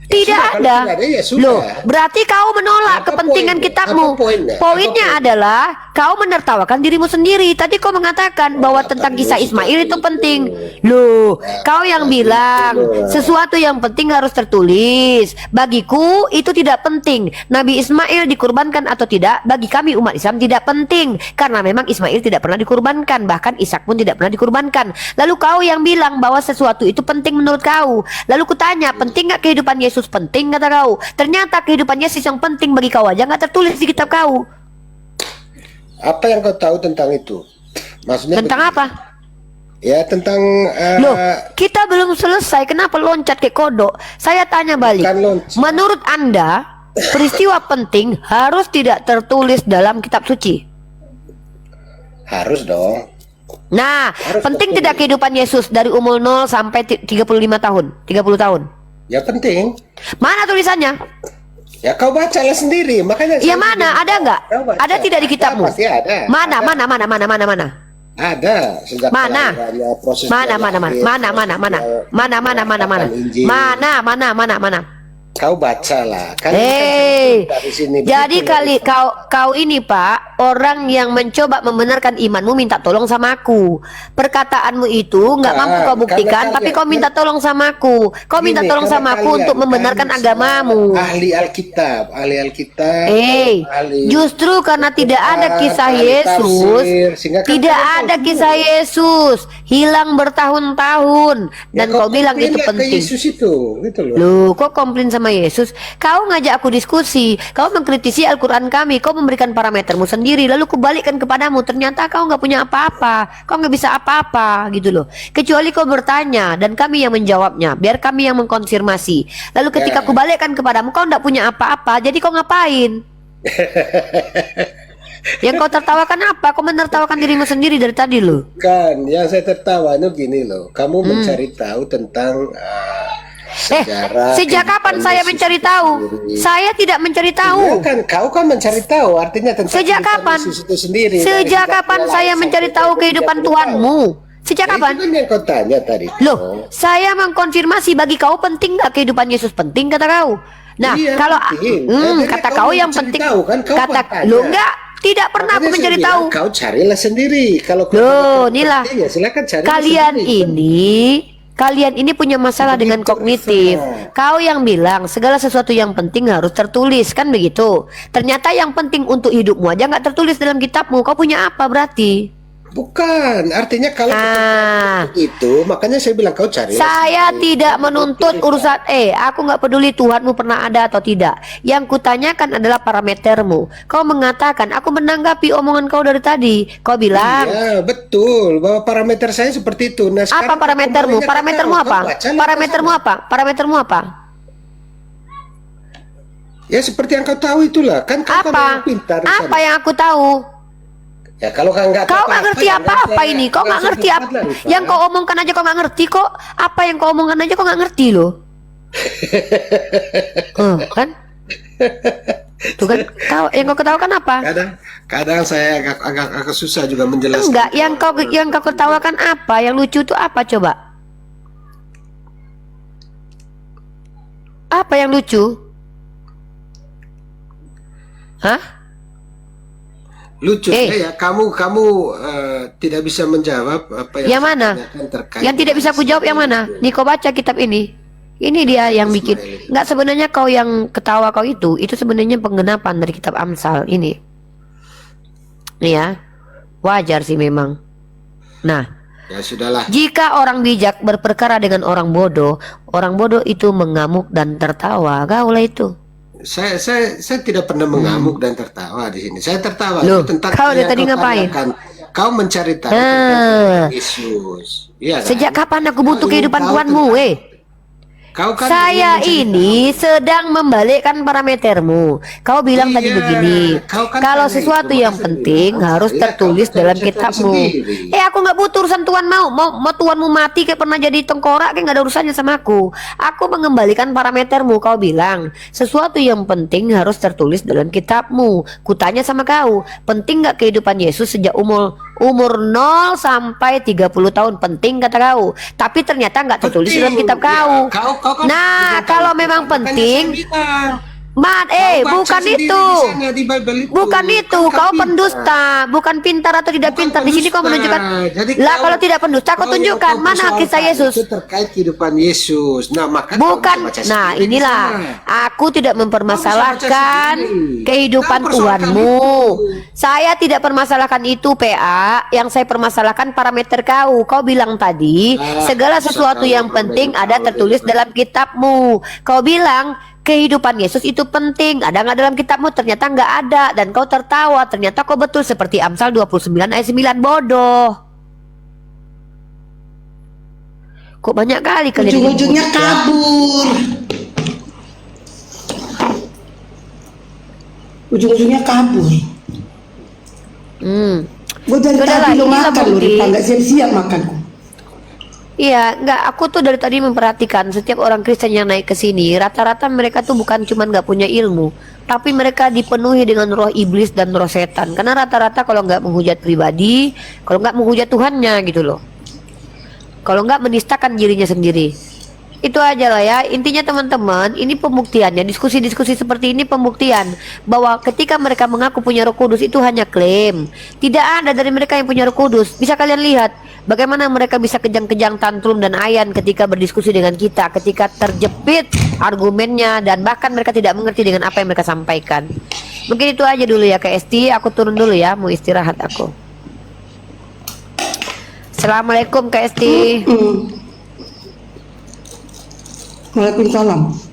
A: Tidak ada. Loh, berarti kau menolak kepentingan kitabmu. Poinnya adalah kau menertawakan dirimu sendiri. Tadi kau mengatakan bahwa tentang kisah Ismail itu penting. Loh, kau yang bilang sesuatu yang penting harus tertulis. Bagiku itu tidak penting. Nabi Ismail dikurbankan atau tidak, bagi kami umat Islam tidak penting. Karena memang Ismail tidak pernah dikurbankan. Bahkan Ishak pun tidak pernah dikurbankan. Lalu kau yang bilang bahwa sesuatu itu penting menurut kau. Lalu kutanya, penting gak kehidupan Yesus? Penting kata kau. Ternyata kehidupan Yesus yang penting bagi kau aja nggak tertulis di kitab kau.
I: Apa yang kau tahu tentang itu? Maksudnya
A: tentang apa?
I: Ya tentang
A: Loh, kita belum selesai. Kenapa loncat ke kodok? Saya tanya balik. Menurut Anda, peristiwa penting harus tidak tertulis dalam kitab suci?
I: Harus dong.
A: Nah, penting tidak kehidupan Yesus dari umur 0 sampai 35 tahun, 30 tahun?
I: Ya penting.
A: Mana tulisannya?
I: Ya kau bacalah sendiri. Makanya
A: Ya
I: saya
A: mana?
I: bilang,
A: Ada nggak?
I: kau baca.
A: Ada tidak di kitabmu?
I: Pasti ada.
A: Mana?
I: Ada.
A: Mana?
I: Ada. Sejak
A: Mana?
I: kelahirannya, proses
A: Mana?
I: dia lahir,
A: Mana?
I: Injil.
A: Mana?
I: Kau bacalah. Kan dari sini.
A: Jadi
I: begitu loh.
A: kau ini Pak, orang yang mencoba membenarkan imanmu minta tolong sama aku. Perkataanmu itu nggak mampu kau buktikan,
I: karena
A: tapi
I: kalian-
A: kau minta tolong sama aku. Kau minta
I: Gini,
A: tolong
I: karena
A: sama aku
I: kalian
A: untuk membenarkan
I: kan
A: agamamu.
I: ahli Alkitab.
A: Justru karena tidak ada
I: Quran,
A: kisah
I: ahli
A: Yesus,
I: tafsir, sehingga kan
A: tidak
I: kalian
A: ada
I: tahu.
A: kisah Yesus, hilang bertahun-tahun, dan
I: Ya,
A: kau bilang
I: komplain
A: itu
I: lah ke
A: penting.
I: Yesus itu, gitu loh.
A: Loh, kok komplain sama Yesus? Kau ngajak aku diskusi, kau mengkritisi Al-Quran kami, kau memberikan parametermu sendiri, lalu kubalikkan kepadamu, ternyata kau nggak punya apa-apa, kau nggak bisa apa-apa, gitu loh. Kecuali kau bertanya, dan kami yang menjawabnya, biar kami yang mengkonfirmasi. Lalu ketika
I: Ya.
A: kubalikkan kepadamu, kau nggak punya apa-apa, jadi kau ngapain? Yang kau tertawakan apa? Kau menertawakan dirimu sendiri dari tadi loh.
I: Kan, yang saya tertawanya gini loh, kamu mencari tahu tentang sejarah.
A: Sejak kapan
I: kehidupan
A: saya
I: Yesus
A: mencari
I: itu
A: tahu?
I: sendiri.
A: Saya tidak mencari tahu.
I: Iya kan, kau kan mencari tahu, artinya tentang
A: Sejak
I: kehidupan
A: kapan?
I: Yesus itu sendiri.
A: Sejak
I: Dari
A: kapan
I: mulai
A: saya
I: sampai
A: mencari tahu
I: 30
A: kehidupan
I: tahun.
A: Tuhanmu? Sejak
I: Nah,
A: kapan?
I: itu kan yang kau tanya tadi.
A: Loh, saya mengkonfirmasi bagi kau penting nggak kehidupan Yesus penting kata kau. Nah,
I: Iya,
A: kalau
I: penting. Nah,
A: kata
I: jadi
A: kau
I: kau
A: yang
I: mencari
A: penting
I: tahu kan, kau
A: kata
I: bertanya.
A: lo enggak, tidak pernah aku
I: Makanya saya
A: mencari
I: bilang,
A: tahu.
I: Kau carilah sendiri. Kalau kau
A: Loh,
I: penting,
A: inilah
I: ya silakan cari
A: kalian ini punya masalah dengan kognitif. Kau yang bilang segala sesuatu yang penting harus tertulis, kan begitu? Ternyata yang penting untuk hidupmu aja nggak tertulis dalam kitabmu. Kau punya apa berarti?
I: Bukan, artinya kalau itu, makanya saya bilang kau cari.
A: Saya tidak menuntut urusan aku nggak peduli Tuhanmu pernah ada atau tidak. Yang kutanyakan adalah parametermu. Kau mengatakan, aku menanggapi omongan kau dari tadi. Kau bilang,
I: Iya, betul bahwa parameter saya seperti itu. Nah,
A: apa
I: sekarang
A: parametermu?
I: kembalinya ke
A: Parametermu
I: kau.
A: apa?
I: Kau baca,
A: Parametermu apa? Parametermu apa?
I: Ya seperti yang kau tahu itulah. Kan kau kan orang pintar. di
A: Apa
I: sana.
A: yang aku tahu?
I: Ya kalau kau nggak
A: Kau
I: tahu
A: nggak ngerti
I: ya
A: apa-apa ini. Kau nggak ngerti apa. Yang kau omongkan aja kau nggak ngerti kok. Apa yang kau omongkan aja kau nggak ngerti loh. Kan? Tuh kan? Yang kau ketawakan apa?
I: Kadang saya agak susah juga menjelaskan.
A: Enggak. Yang kau ketawakan apa? Yang lucu itu apa coba? Apa yang lucu? Hah?
I: Lucu ya, kamu tidak bisa menjawab apa yang
A: Yang mana?
I: terkait.
A: Yang tidak bisa kujawab yang mana? Nih kau baca kitab ini. Ini dia yang bikin. Enggak, sebenarnya kau yang ketawa kau itu sebenarnya penggenapan dari kitab Amsal ini. Nih ya. Wajar sih memang. Nah,
I: Ya sudahlah.
A: jika orang bijak berperkara dengan orang bodoh itu mengamuk dan tertawa. Kaulah itu.
I: Saya tidak pernah mengamuk dan tertawa di sini. Saya tertawa
A: Loh,
I: tentang
A: kau dari
I: yang
A: tadi ngapain?
I: tanyakan. Kau mencari tahu tentang Yesus. Iya kan?
A: Sejak kapan aku butuh
I: Kau ingin
A: kehidupan
I: tahu
A: Tuhanmu,
I: Kau kan
A: Saya
I: ingin mencari
A: ini sedang membalikkan parametermu. Kau bilang tadi begini,
I: kau kan
A: kalau
I: tanya
A: sesuatu
I: itu,
A: yang
I: maka saya
A: penting
I: bilang,
A: harus
I: iya,
A: tertulis
I: kau
A: dalam
I: bisa cari
A: kitabmu.
I: sendiri.
A: Aku nggak butuh urusan Tuhan mau Tuhanmu mati kayak pernah jadi tengkorak kayak nggak ada urusannya sama aku. Aku mengembalikan parametermu. Kau bilang sesuatu yang penting harus tertulis dalam kitabmu. Kutanya sama kau, penting nggak kehidupan Yesus sejak umur 0 sampai 30 tahun? Penting kata kau. Tapi ternyata nggak tertulis dalam kitab kau.
I: Kau kan
A: Nah, kalau memang penting, bukan
I: sendiri
A: itu.
I: di sana, di Bible itu.
A: Bukan itu, kau
I: pintar.
A: pendusta, bukan pintar atau tidak pintar. Di sini kau menunjukkan.
I: Jadi
A: Lah kalau tidak pendusta, kau
I: yang
A: tunjukkan
I: kau
A: mana kisah
I: persoalkan
A: Yesus.
I: itu terkait kehidupan Yesus. Nah, maka kau
A: Bukan.
I: bisa baca
A: Nah,
I: sendiri di
A: inilah
I: sana.
A: aku tidak mempermasalahkan
I: Kau bisa baca sendiri.
A: kehidupan
I: Kau persoalkan
A: Tuhanmu.
I: itu.
A: Saya tidak permasalahkan itu, PA. Yang saya permasalahkan parameter kau. Kau bilang tadi segala sesuatu yang penting ada tertulis dalam kitabmu. Kau bilang kehidupan Yesus itu penting, ada nggak dalam kitabmu? Ternyata nggak ada, dan kau tertawa. Ternyata kau betul seperti Amsal 29 ayat 9. Bodoh. Kok banyak kali kalian
C: Ujung-ujungnya
A: ribut, ya?
C: kabur. Ujung-ujungnya kabur. Gue dari
A: Udah lah,
C: tadi lo
A: inilah
C: makan lo
A: bukti.
C: Ripa, nggak siap-siap makanku.
A: Iya, enggak, aku tuh dari tadi memperhatikan setiap orang Kristen yang naik ke sini, rata-rata mereka tuh bukan cuman nggak punya ilmu, tapi mereka dipenuhi dengan roh iblis dan roh setan. Karena rata-rata kalau nggak menghujat pribadi, kalau nggak menghujat Tuhannya gitu loh. Kalau nggak menistakan dirinya sendiri. Itu aja lah ya, intinya teman-teman, ini pembuktiannya. Diskusi-diskusi seperti ini pembuktian bahwa ketika mereka mengaku punya Roh Kudus itu hanya klaim. Tidak ada dari mereka yang punya Roh Kudus. Bisa kalian lihat bagaimana mereka bisa kejang-kejang, tantrum dan ayan ketika berdiskusi dengan kita, ketika terjepit argumennya, dan bahkan mereka tidak mengerti dengan apa yang mereka sampaikan. Mungkin itu aja dulu ya Kak Esti, aku turun dulu ya, mau istirahat aku. Assalamualaikum Kak Esti.
C: Waalaikumsalam.